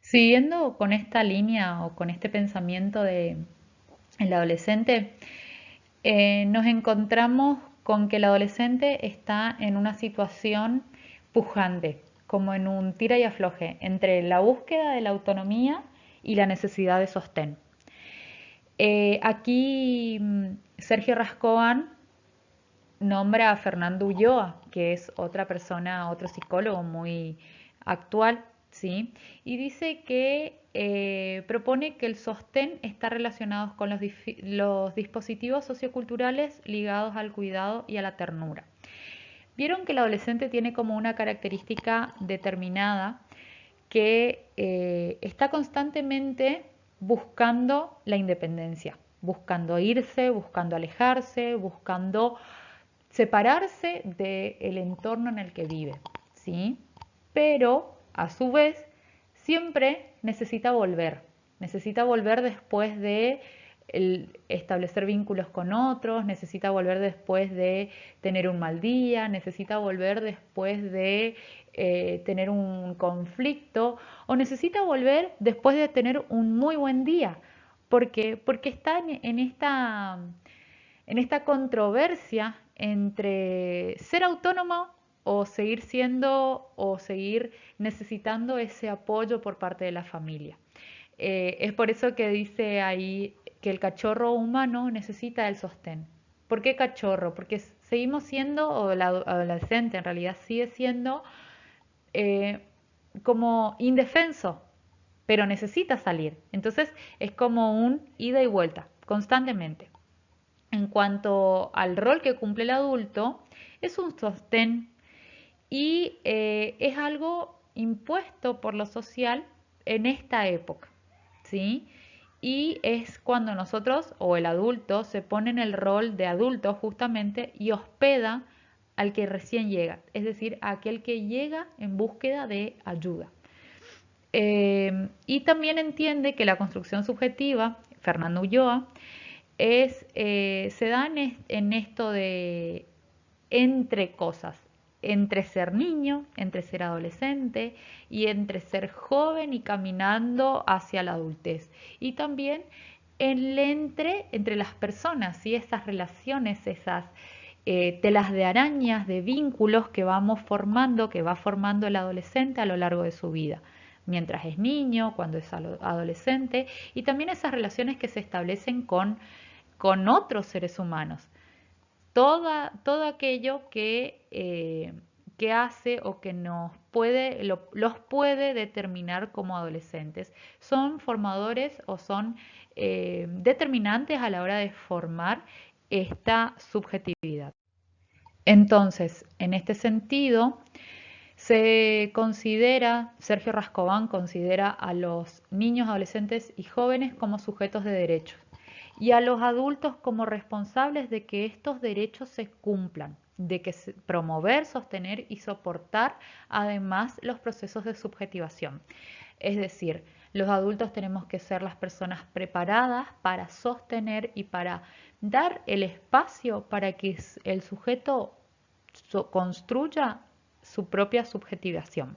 Siguiendo con esta línea o con este pensamiento de el adolescente, nos encontramos con que el adolescente está en una situación pujante, como en un tira y afloje entre la búsqueda de la autonomía y la necesidad de sostén. Aquí Sergio Rascobán nombra a Fernando Ulloa, que es otra persona, otro psicólogo muy actual, ¿sí? Y dice que propone que el sostén está relacionado con los dispositivos socioculturales ligados al cuidado y a la ternura. Vieron que el adolescente tiene como una característica determinada que está constantemente buscando la independencia, buscando irse, buscando alejarse, buscando separarse del entorno en el que vive, ¿sí? Pero a su vez siempre necesita volver después de establecer vínculos con otros, necesita volver después de tener un mal día, necesita volver después de tener un conflicto o necesita volver después de tener un muy buen día. ¿Por qué? Porque está en esta controversia entre ser autónomo o seguir siendo o seguir necesitando ese apoyo por parte de la familia. Es por eso que dice ahí que el cachorro humano necesita el sostén. ¿Por qué cachorro? Porque seguimos siendo, o el adolescente en realidad sigue siendo, eh, como indefenso, pero necesita salir. Entonces es como un ida y vuelta, constantemente. En cuanto al rol que cumple el adulto, es un sostén y es algo impuesto por lo social en esta época, ¿sí? Y es cuando nosotros o el adulto se pone en el rol de adulto justamente y hospeda al que recién llega, es decir, a aquel que llega en búsqueda de ayuda. Y también entiende que la construcción subjetiva, Fernando Ulloa, se da en esto de entre cosas, entre ser niño, entre ser adolescente y entre ser joven y caminando hacia la adultez. Y también entre las personas y esas relaciones, esas telas de arañas, de vínculos que vamos formando, que va formando el adolescente a lo largo de su vida mientras es niño, cuando es adolescente, y también esas relaciones que se establecen con otros seres humanos. Todo aquello que hace o que los puede determinar como adolescentes. Son formadores o son determinantes a la hora de formar esta subjetividad. Entonces, en este sentido, Sergio Rascobán considera a los niños, adolescentes y jóvenes como sujetos de derechos y a los adultos como responsables de que estos derechos se cumplan, de que promover, sostener y soportar además los procesos de subjetivación. Es decir, los adultos tenemos que ser las personas preparadas para sostener y para dar el espacio para que el sujeto construya su propia subjetivación.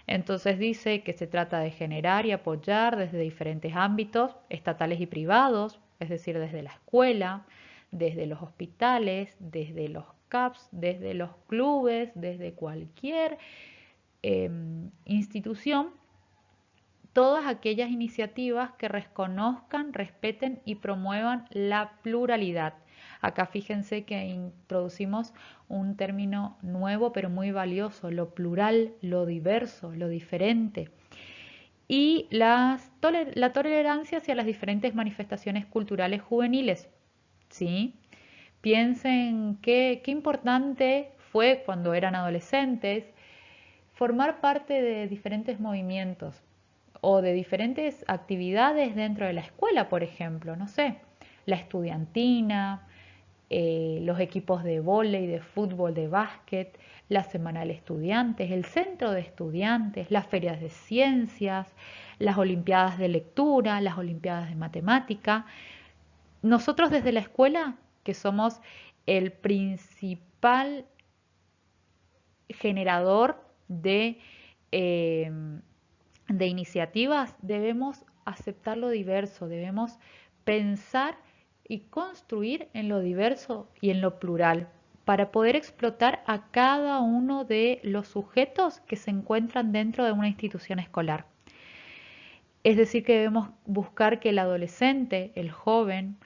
Entonces dice que se trata de generar y apoyar desde diferentes ámbitos, estatales y privados, es decir, desde la escuela, desde los hospitales, desde los CAPS, desde los clubes, desde cualquier institución, todas aquellas iniciativas que reconozcan, respeten y promuevan la pluralidad. Acá fíjense que introducimos un término nuevo pero muy valioso, lo plural, lo diverso, lo diferente. Y la tolerancia hacia las diferentes manifestaciones culturales juveniles. ¿Sí? Piensen qué importante fue cuando eran adolescentes formar parte de diferentes movimientos o de diferentes actividades dentro de la escuela, por ejemplo, no sé, la estudiantina, los equipos de vóley, de fútbol, de básquet, la semana de estudiantes, el centro de estudiantes, las ferias de ciencias, las olimpiadas de lectura, las olimpiadas de matemática. Nosotros desde la escuela, que somos el principal generador eh, de iniciativas, debemos aceptar lo diverso, debemos pensar y construir en lo diverso y en lo plural para poder explotar a cada uno de los sujetos que se encuentran dentro de una institución escolar. Es decir, que debemos buscar que el adolescente, el joven,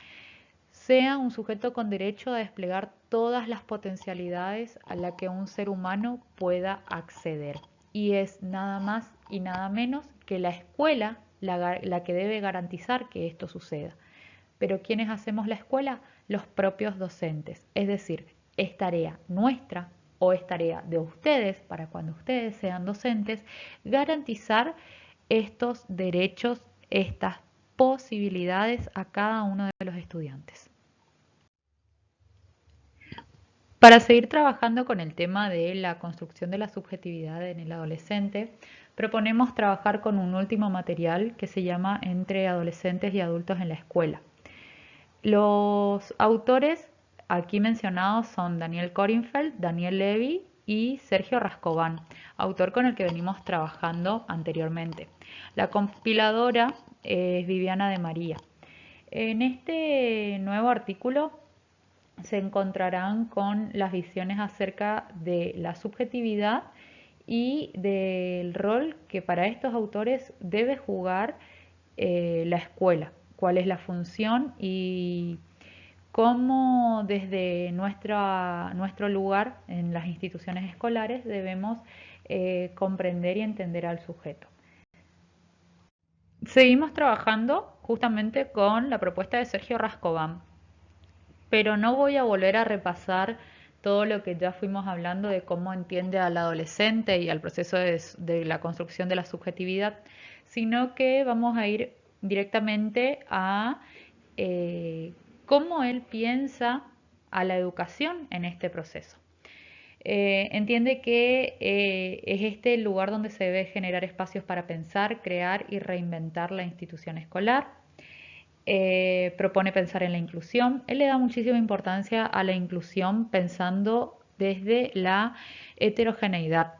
sea un sujeto con derecho a desplegar todas las potencialidades a las que un ser humano pueda acceder. Y es nada más y nada menos que la escuela la que debe garantizar que esto suceda. Pero ¿quiénes hacemos la escuela? Los propios docentes. Es decir, es tarea nuestra o es tarea de ustedes, para cuando ustedes sean docentes, garantizar estos derechos, estas posibilidades a cada uno de los estudiantes. Para seguir trabajando con el tema de la construcción de la subjetividad en el adolescente, proponemos trabajar con un último material que se llama Entre adolescentes y adultos en la escuela. Los autores aquí mencionados son Daniel Korinfeld, Daniel Levy y Sergio Rascobán, autor con el que venimos trabajando anteriormente. La compiladora es Viviana de María. En este nuevo artículo se encontrarán con las visiones acerca de la subjetividad y del rol que para estos autores debe jugar la escuela, cuál es la función y cómo desde nuestro lugar en las instituciones escolares debemos comprender y entender al sujeto. Seguimos trabajando justamente con la propuesta de Sergio Rascobán, pero no voy a volver a repasar todo lo que ya fuimos hablando de cómo entiende al adolescente y al proceso de la construcción de la subjetividad, sino que vamos a ir directamente a cómo él piensa a la educación en este proceso. Entiende que es este el lugar donde se debe generar espacios para pensar, crear y reinventar la institución escolar. Propone pensar en la inclusión. Él le da muchísima importancia a la inclusión pensando desde la heterogeneidad.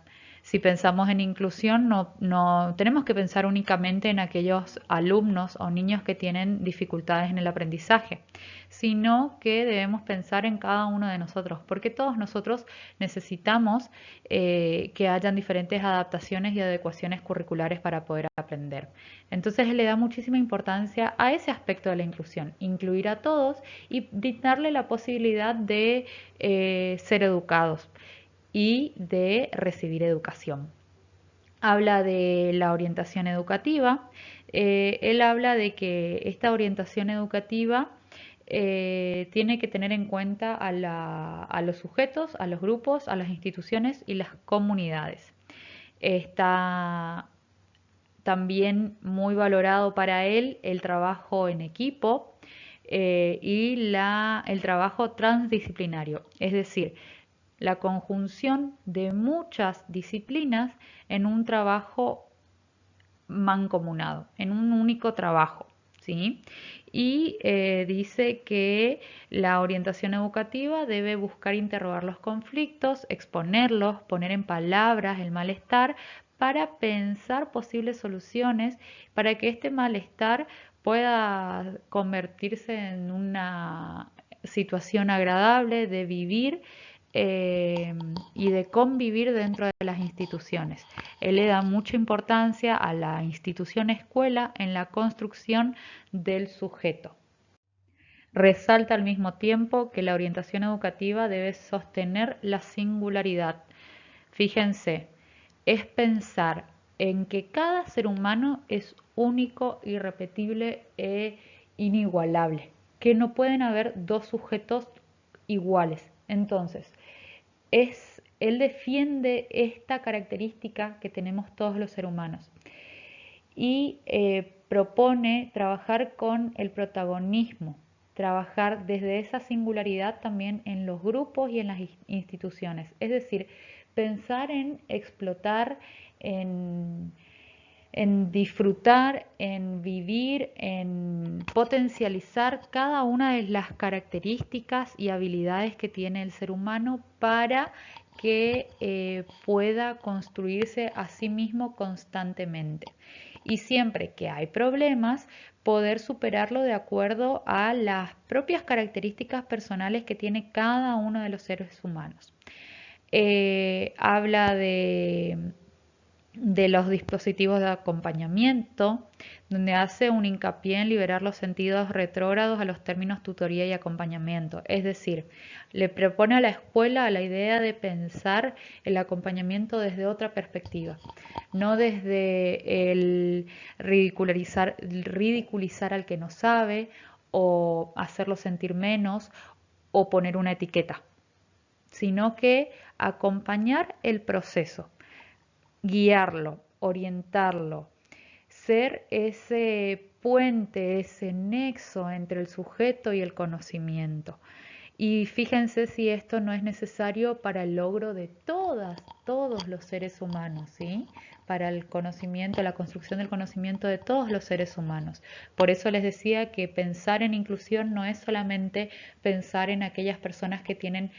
Si pensamos en inclusión, no tenemos que pensar únicamente en aquellos alumnos o niños que tienen dificultades en el aprendizaje, sino que debemos pensar en cada uno de nosotros, porque todos nosotros necesitamos que hayan diferentes adaptaciones y adecuaciones curriculares para poder aprender. Entonces él le da muchísima importancia a ese aspecto de la inclusión, incluir a todos y brindarle la posibilidad de ser educados y de recibir educación. Habla de la orientación educativa. Él habla de que esta orientación educativa tiene que tener en cuenta a los sujetos, a los grupos, a las instituciones y las comunidades. Está también muy valorado para él el trabajo en equipo y el trabajo transdisciplinario, es decir, la conjunción de muchas disciplinas en un trabajo mancomunado, en un único trabajo, ¿sí? Y dice que la orientación educativa debe buscar interrogar los conflictos, exponerlos, poner en palabras el malestar para pensar posibles soluciones para que este malestar pueda convertirse en una situación agradable de vivir y de convivir dentro de las instituciones. Él le da mucha importancia a la institución escuela en la construcción del sujeto. Resalta al mismo tiempo que la orientación educativa debe sostener la singularidad. Fíjense, es pensar en que cada ser humano es único, irrepetible e inigualable, que no pueden haber dos sujetos iguales. Entonces, él defiende esta característica que tenemos todos los seres humanos y propone trabajar con el protagonismo, trabajar desde esa singularidad también en los grupos y en las instituciones, es decir, pensar en explotar, en disfrutar, en vivir, en potencializar cada una de las características y habilidades que tiene el ser humano para que pueda construirse a sí mismo constantemente. Y siempre que hay problemas, poder superarlo de acuerdo a las propias características personales que tiene cada uno de los seres humanos. Habla de los dispositivos de acompañamiento, donde hace un hincapié en liberar los sentidos retrógrados a los términos tutoría y acompañamiento. Es decir, le propone a la escuela la idea de pensar el acompañamiento desde otra perspectiva, no desde el ridiculizar al que no sabe o hacerlo sentir menos o poner una etiqueta, sino que acompañar el proceso, guiarlo, orientarlo, ser ese puente, ese nexo entre el sujeto y el conocimiento. Y fíjense si esto no es necesario para el logro de todos los seres humanos, ¿sí? Para el conocimiento, la construcción del conocimiento de todos los seres humanos. Por eso les decía que pensar en inclusión no es solamente pensar en aquellas personas que tienen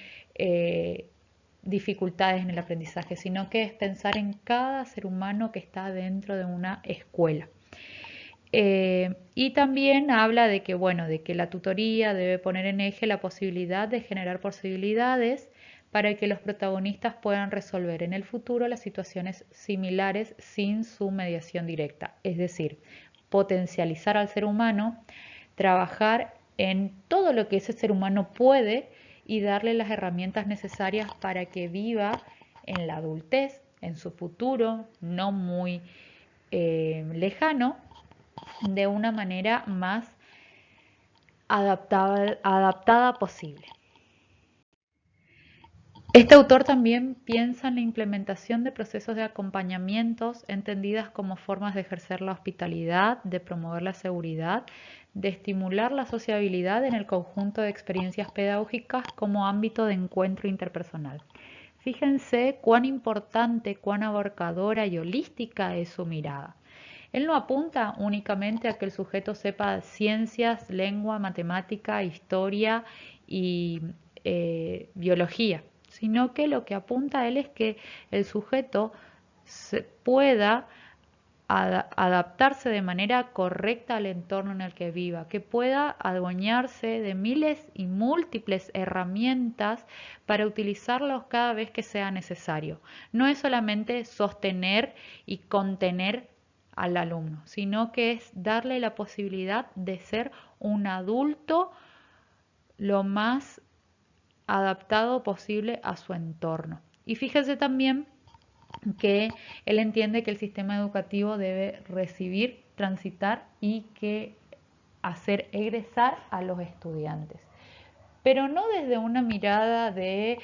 dificultades en el aprendizaje, sino que es pensar en cada ser humano que está dentro de una escuela. Y también habla de que, bueno, de que la tutoría debe poner en eje la posibilidad de generar posibilidades para que los protagonistas puedan resolver en el futuro las situaciones similares sin su mediación directa. Es decir, potencializar al ser humano, trabajar en todo lo que ese ser humano puede y darle las herramientas necesarias para que viva en la adultez en su futuro no muy lejano, de una manera más adaptada posible. Este autor también piensa en la implementación de procesos de acompañamientos entendidas como formas de ejercer la hospitalidad, de promover la seguridad, de estimular la sociabilidad en el conjunto de experiencias pedagógicas como ámbito de encuentro interpersonal. Fíjense cuán importante, cuán abarcadora y holística es su mirada. Él no apunta únicamente a que el sujeto sepa ciencias, lengua, matemática, historia y biología, sino que lo que apunta a él es que el sujeto pueda adaptarse de manera correcta al entorno en el que viva, que pueda adueñarse de miles y múltiples herramientas para utilizarlos cada vez que sea necesario. No es solamente sostener y contener al alumno, sino que es darle la posibilidad de ser un adulto lo más adaptado posible a su entorno. Y fíjese también que él entiende que el sistema educativo debe recibir, transitar y que hacer egresar a los estudiantes, pero no desde una mirada de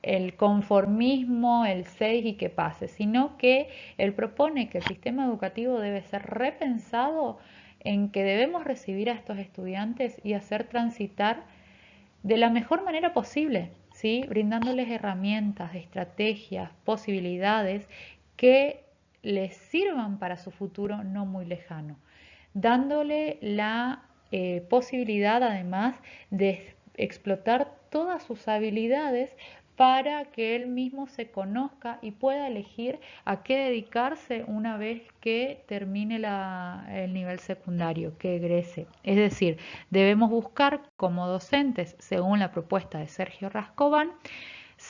el conformismo, el 6 y que pase, sino que él propone que el sistema educativo debe ser repensado en que debemos recibir a estos estudiantes y hacer transitar de la mejor manera posible, ¿sí? Brindándoles herramientas, estrategias, posibilidades que les sirvan para su futuro no muy lejano, dándole la posibilidad además de explotar todas sus habilidades para que él mismo se conozca y pueda elegir a qué dedicarse una vez que termine el nivel secundario, que egrese. Es decir, debemos buscar como docentes, según la propuesta de Sergio Rascobán,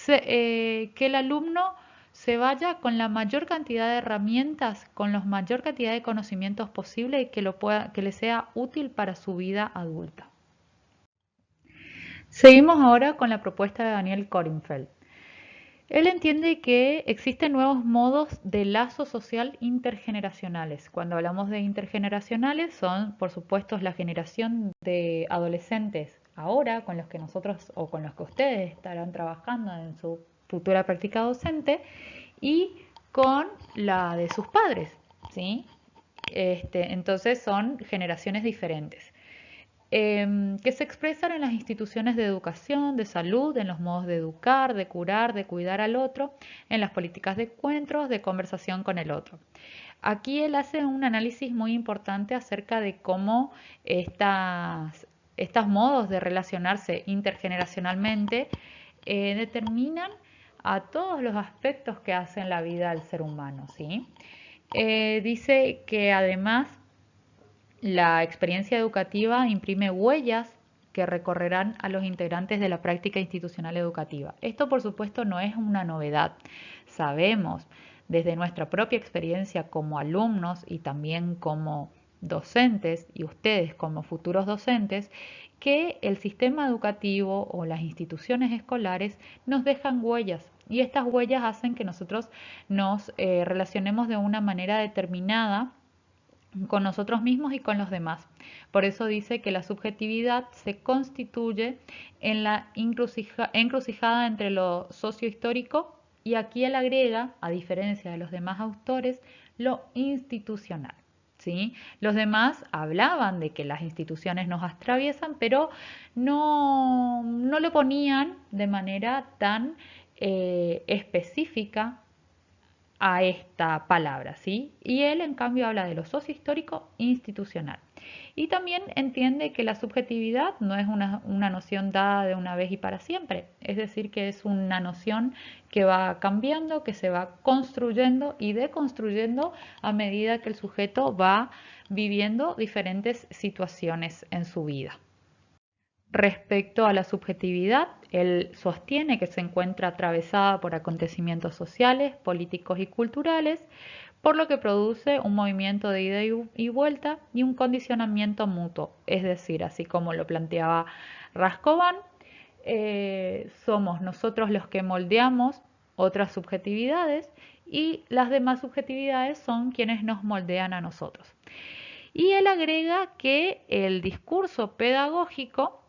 que el alumno se vaya con la mayor cantidad de herramientas, con la mayor cantidad de conocimientos posible y que le sea útil para su vida adulta. Seguimos ahora con la propuesta de Daniel Korenfeld. Él entiende que existen nuevos modos de lazo social intergeneracionales. Cuando hablamos de intergeneracionales son, por supuesto, la generación de adolescentes ahora con los que nosotros o con los que ustedes estarán trabajando en su futura práctica docente y con la de sus padres, ¿sí? Entonces son generaciones diferentes que se expresan en las instituciones de educación, de salud, en los modos de educar, de curar, de cuidar al otro, en las políticas de encuentros, de conversación con el otro. Aquí él hace un análisis muy importante acerca de cómo estos modos de relacionarse intergeneracionalmente determinan a todos los aspectos que hacen la vida al ser humano, ¿sí? Dice que además la experiencia educativa imprime huellas que recorrerán a los integrantes de la práctica institucional educativa. Esto, por supuesto, no es una novedad. Sabemos desde nuestra propia experiencia como alumnos y también como docentes y ustedes como futuros docentes, que el sistema educativo o las instituciones escolares nos dejan huellas y estas huellas hacen que nosotros nos relacionemos de una manera determinada con nosotros mismos y con los demás. Por eso dice que la subjetividad se constituye en la encrucijada entre lo sociohistórico y aquí él agrega, a diferencia de los demás autores, lo institucional. ¿Sí? Los demás hablaban de que las instituciones nos atraviesan, pero no lo ponían de manera tan específica a esta palabra, ¿sí? Y él en cambio habla de lo sociohistórico institucional. Y también entiende que la subjetividad no es una noción dada de una vez y para siempre, es decir, que es una noción que va cambiando, que se va construyendo y deconstruyendo a medida que el sujeto va viviendo diferentes situaciones en su vida. Respecto a la subjetividad, él sostiene que se encuentra atravesada por acontecimientos sociales, políticos y culturales, por lo que produce un movimiento de ida y vuelta y un condicionamiento mutuo. Es decir, así como lo planteaba Rascobán, somos nosotros los que moldeamos otras subjetividades y las demás subjetividades son quienes nos moldean a nosotros. Y él agrega que el discurso pedagógico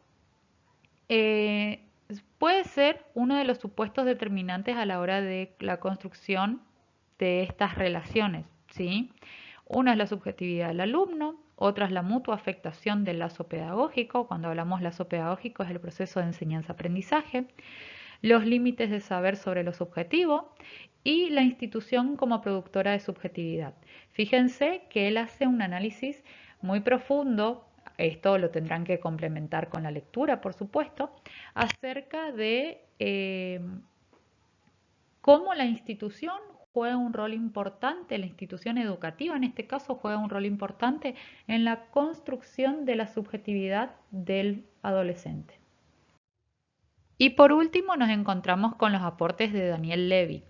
puede ser uno de los supuestos determinantes a la hora de la construcción de estas relaciones, ¿sí? Una es la subjetividad del alumno, otra es la mutua afectación del lazo pedagógico. Cuando hablamos lazo pedagógico es el proceso de enseñanza-aprendizaje, los límites de saber sobre lo subjetivo y la institución como productora de subjetividad. Fíjense que él hace un análisis muy profundo, esto lo tendrán que complementar con la lectura, por supuesto, acerca de cómo la institución juega un rol importante, la institución educativa en este caso juega un rol importante en la construcción de la subjetividad del adolescente. Y por último nos encontramos con los aportes de Daniel Levy.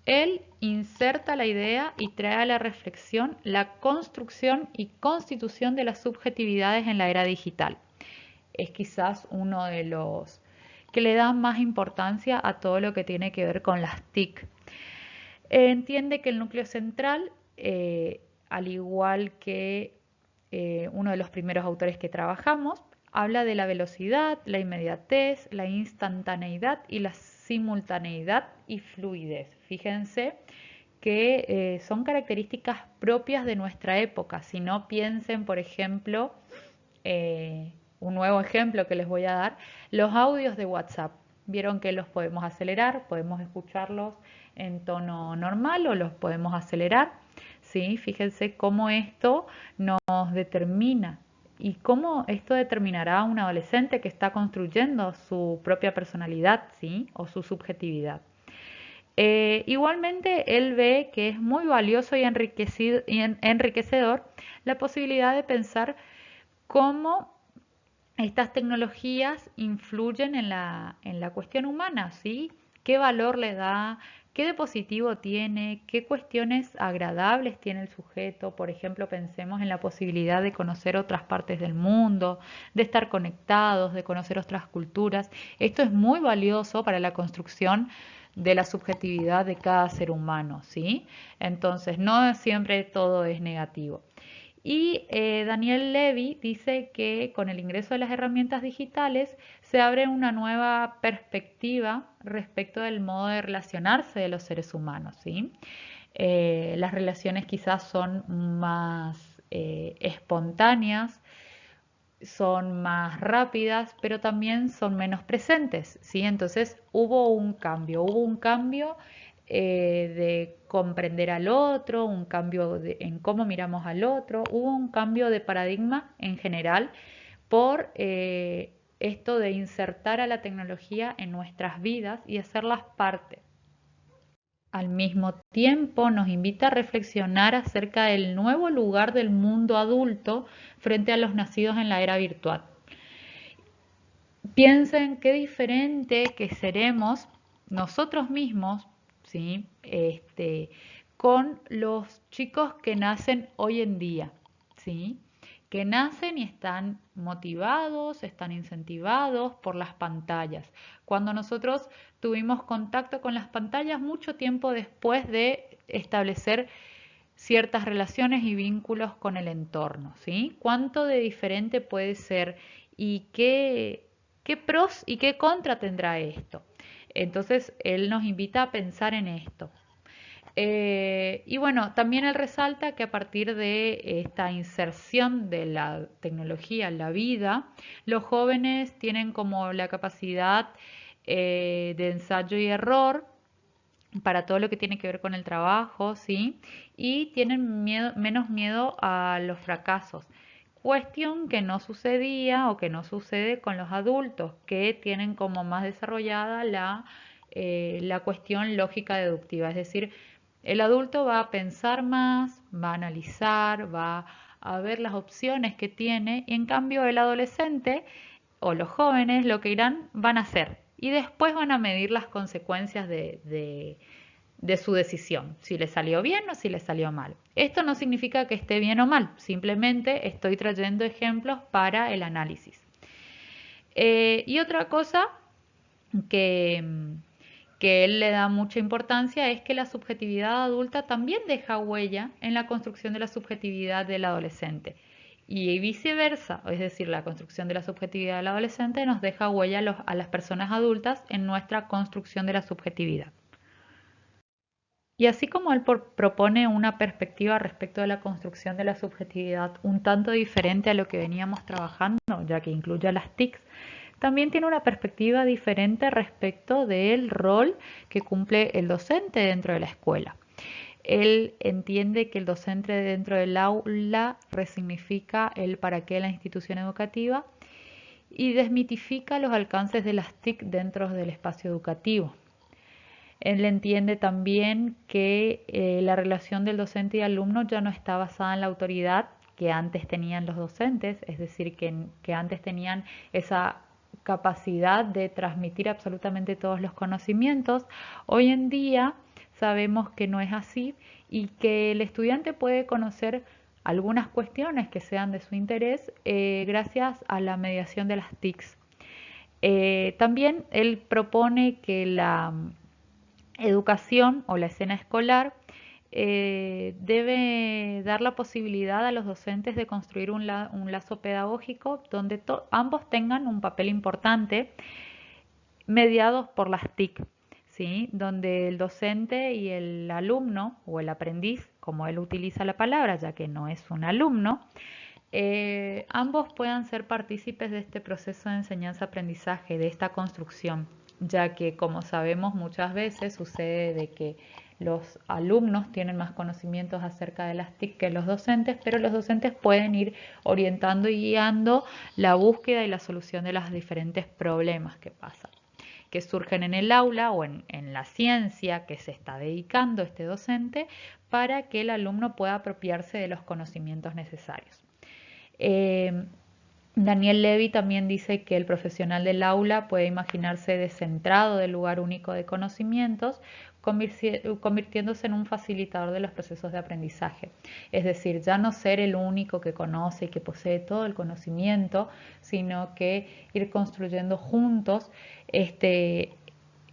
Él inserta la idea y trae a la reflexión la construcción y constitución de las subjetividades en la era digital. Es quizás uno de los que le dan más importancia a todo lo que tiene que ver con las TIC. Entiende que el núcleo central, al igual que uno de los primeros autores que trabajamos, habla de la velocidad, la inmediatez, la instantaneidad y la simultaneidad y fluidez. Fíjense que son características propias de nuestra época. Si no, piensen, por ejemplo, un nuevo ejemplo que les voy a dar, los audios de WhatsApp. Vieron que los podemos acelerar, podemos escucharlos en tono normal o los podemos acelerar. ¿Sí? Fíjense cómo esto nos determina y cómo esto determinará a un adolescente que está construyendo su propia personalidad, ¿sí? O su subjetividad. Igualmente, él ve que es muy valioso y enriquecedor la posibilidad de pensar cómo estas tecnologías influyen en la cuestión humana, ¿sí? ¿Qué valor le da? ¿Qué de positivo tiene? ¿Qué cuestiones agradables tiene el sujeto? Por ejemplo, pensemos en la posibilidad de conocer otras partes del mundo, de estar conectados, de conocer otras culturas. Esto es muy valioso para la construcción de la subjetividad de cada ser humano, ¿sí? Entonces, no siempre todo es negativo. Y Daniel Levy dice que con el ingreso de las herramientas digitales se abre una nueva perspectiva respecto del modo de relacionarse de los seres humanos, ¿sí? Las relaciones quizás son más espontáneas, son más rápidas, pero también son menos presentes, ¿sí? Entonces hubo un cambio de comprender al otro, un cambio en cómo miramos al otro, hubo un cambio de paradigma en general por esto de insertar a la tecnología en nuestras vidas y hacerlas parte. Al mismo tiempo, nos invita a reflexionar acerca del nuevo lugar del mundo adulto frente a los nacidos en la era virtual. Piensen qué diferente que seremos nosotros mismos, ¿sí? Con los chicos que nacen hoy en día, ¿sí? Que nacen y están motivados, están incentivados por las pantallas. Cuando nosotros tuvimos contacto con las pantallas mucho tiempo después de establecer ciertas relaciones y vínculos con el entorno, ¿sí? ¿Cuánto de diferente puede ser y qué pros y qué contra tendrá esto? Entonces, él nos invita a pensar en esto. Y bueno, también él resalta que a partir de esta inserción de la tecnología en la vida, los jóvenes tienen como la capacidad de ensayo y error para todo lo que tiene que ver con el trabajo, ¿sí? Y tienen menos miedo a los fracasos. Cuestión que no sucedía o que no sucede con los adultos, que tienen como más desarrollada la cuestión lógica deductiva. Es decir, el adulto va a pensar más, va a analizar, va a ver las opciones que tiene, y en cambio el adolescente o los jóvenes lo que irán van a hacer y después van a medir las consecuencias de su decisión, si le salió bien o si le salió mal. Esto no significa que esté bien o mal, simplemente estoy trayendo ejemplos para el análisis. Y otra cosa que, que él le da mucha importancia es que la subjetividad adulta también deja huella en la construcción de la subjetividad del adolescente. Y viceversa, es decir, la construcción de la subjetividad del adolescente nos deja huella a las personas adultas en nuestra construcción de la subjetividad. Y así como él propone una perspectiva respecto de la construcción de la subjetividad un tanto diferente a lo que veníamos trabajando, ya que incluye a las TICs, también tiene una perspectiva diferente respecto del rol que cumple el docente dentro de la escuela. Él entiende que el docente dentro del aula resignifica el para qué de la institución educativa y desmitifica los alcances de las TIC dentro del espacio educativo. Él entiende también que la relación del docente y alumno ya no está basada en la autoridad que antes tenían los docentes, es decir, que antes tenían esa capacidad de transmitir absolutamente todos los conocimientos. Hoy en día sabemos que no es así y que el estudiante puede conocer algunas cuestiones que sean de su interés gracias a la mediación de las TICs. También él propone que la educación o la escena escolar debe dar la posibilidad a los docentes de construir un lazo pedagógico donde ambos tengan un papel importante mediados por las TIC, ¿sí? Donde el docente y el alumno o el aprendiz, como él utiliza la palabra, ya que no es un alumno, ambos puedan ser partícipes de este proceso de enseñanza-aprendizaje, de esta construcción, ya que como sabemos muchas veces sucede de que los alumnos tienen más conocimientos acerca de las TIC que los docentes, pero los docentes pueden ir orientando y guiando la búsqueda y la solución de los diferentes problemas que pasan, que surgen en el aula o en la ciencia que se está dedicando este docente para que el alumno pueda apropiarse de los conocimientos necesarios. Daniel Levy también dice que el profesional del aula puede imaginarse descentrado del lugar único de conocimientos, convirtiéndose en un facilitador de los procesos de aprendizaje. Es decir, ya no ser el único que conoce y que posee todo el conocimiento, sino que ir construyendo juntos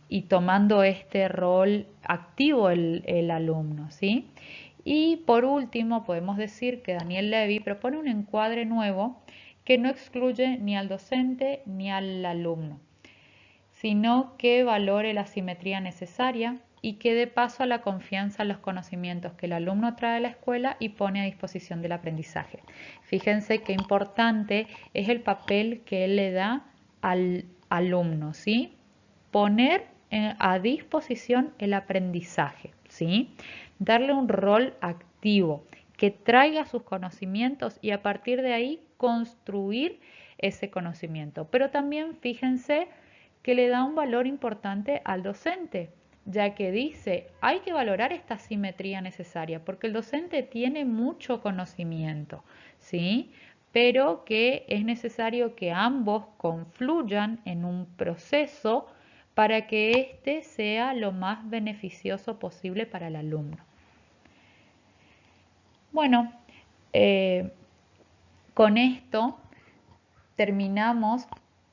y tomando este rol activo el alumno, ¿sí? Y por último, podemos decir que Daniel Levy propone un encuadre nuevo que no excluye ni al docente ni al alumno, sino que valore la simetría necesaria y que dé paso a la confianza en los conocimientos que el alumno trae a la escuela y pone a disposición del aprendizaje. Fíjense qué importante es el papel que él le da al alumno, ¿sí? Poner a disposición el aprendizaje, ¿sí? Darle un rol activo que traiga sus conocimientos y a partir de ahí construir ese conocimiento. Pero también fíjense que le da un valor importante al docente, ya que dice, hay que valorar esta simetría necesaria, porque el docente tiene mucho conocimiento, ¿sí? Pero que es necesario que ambos confluyan en un proceso para que éste sea lo más beneficioso posible para el alumno. Bueno, con esto terminamos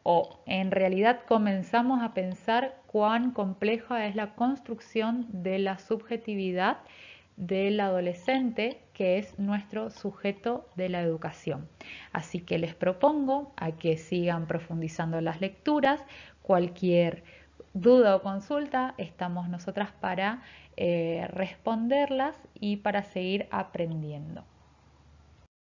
o en realidad comenzamos a pensar cuán compleja es la construcción de la subjetividad del adolescente, que es nuestro sujeto de la educación. Así que les propongo a que sigan profundizando las lecturas. Cualquier duda o consulta, estamos nosotras para responderlas y para seguir aprendiendo.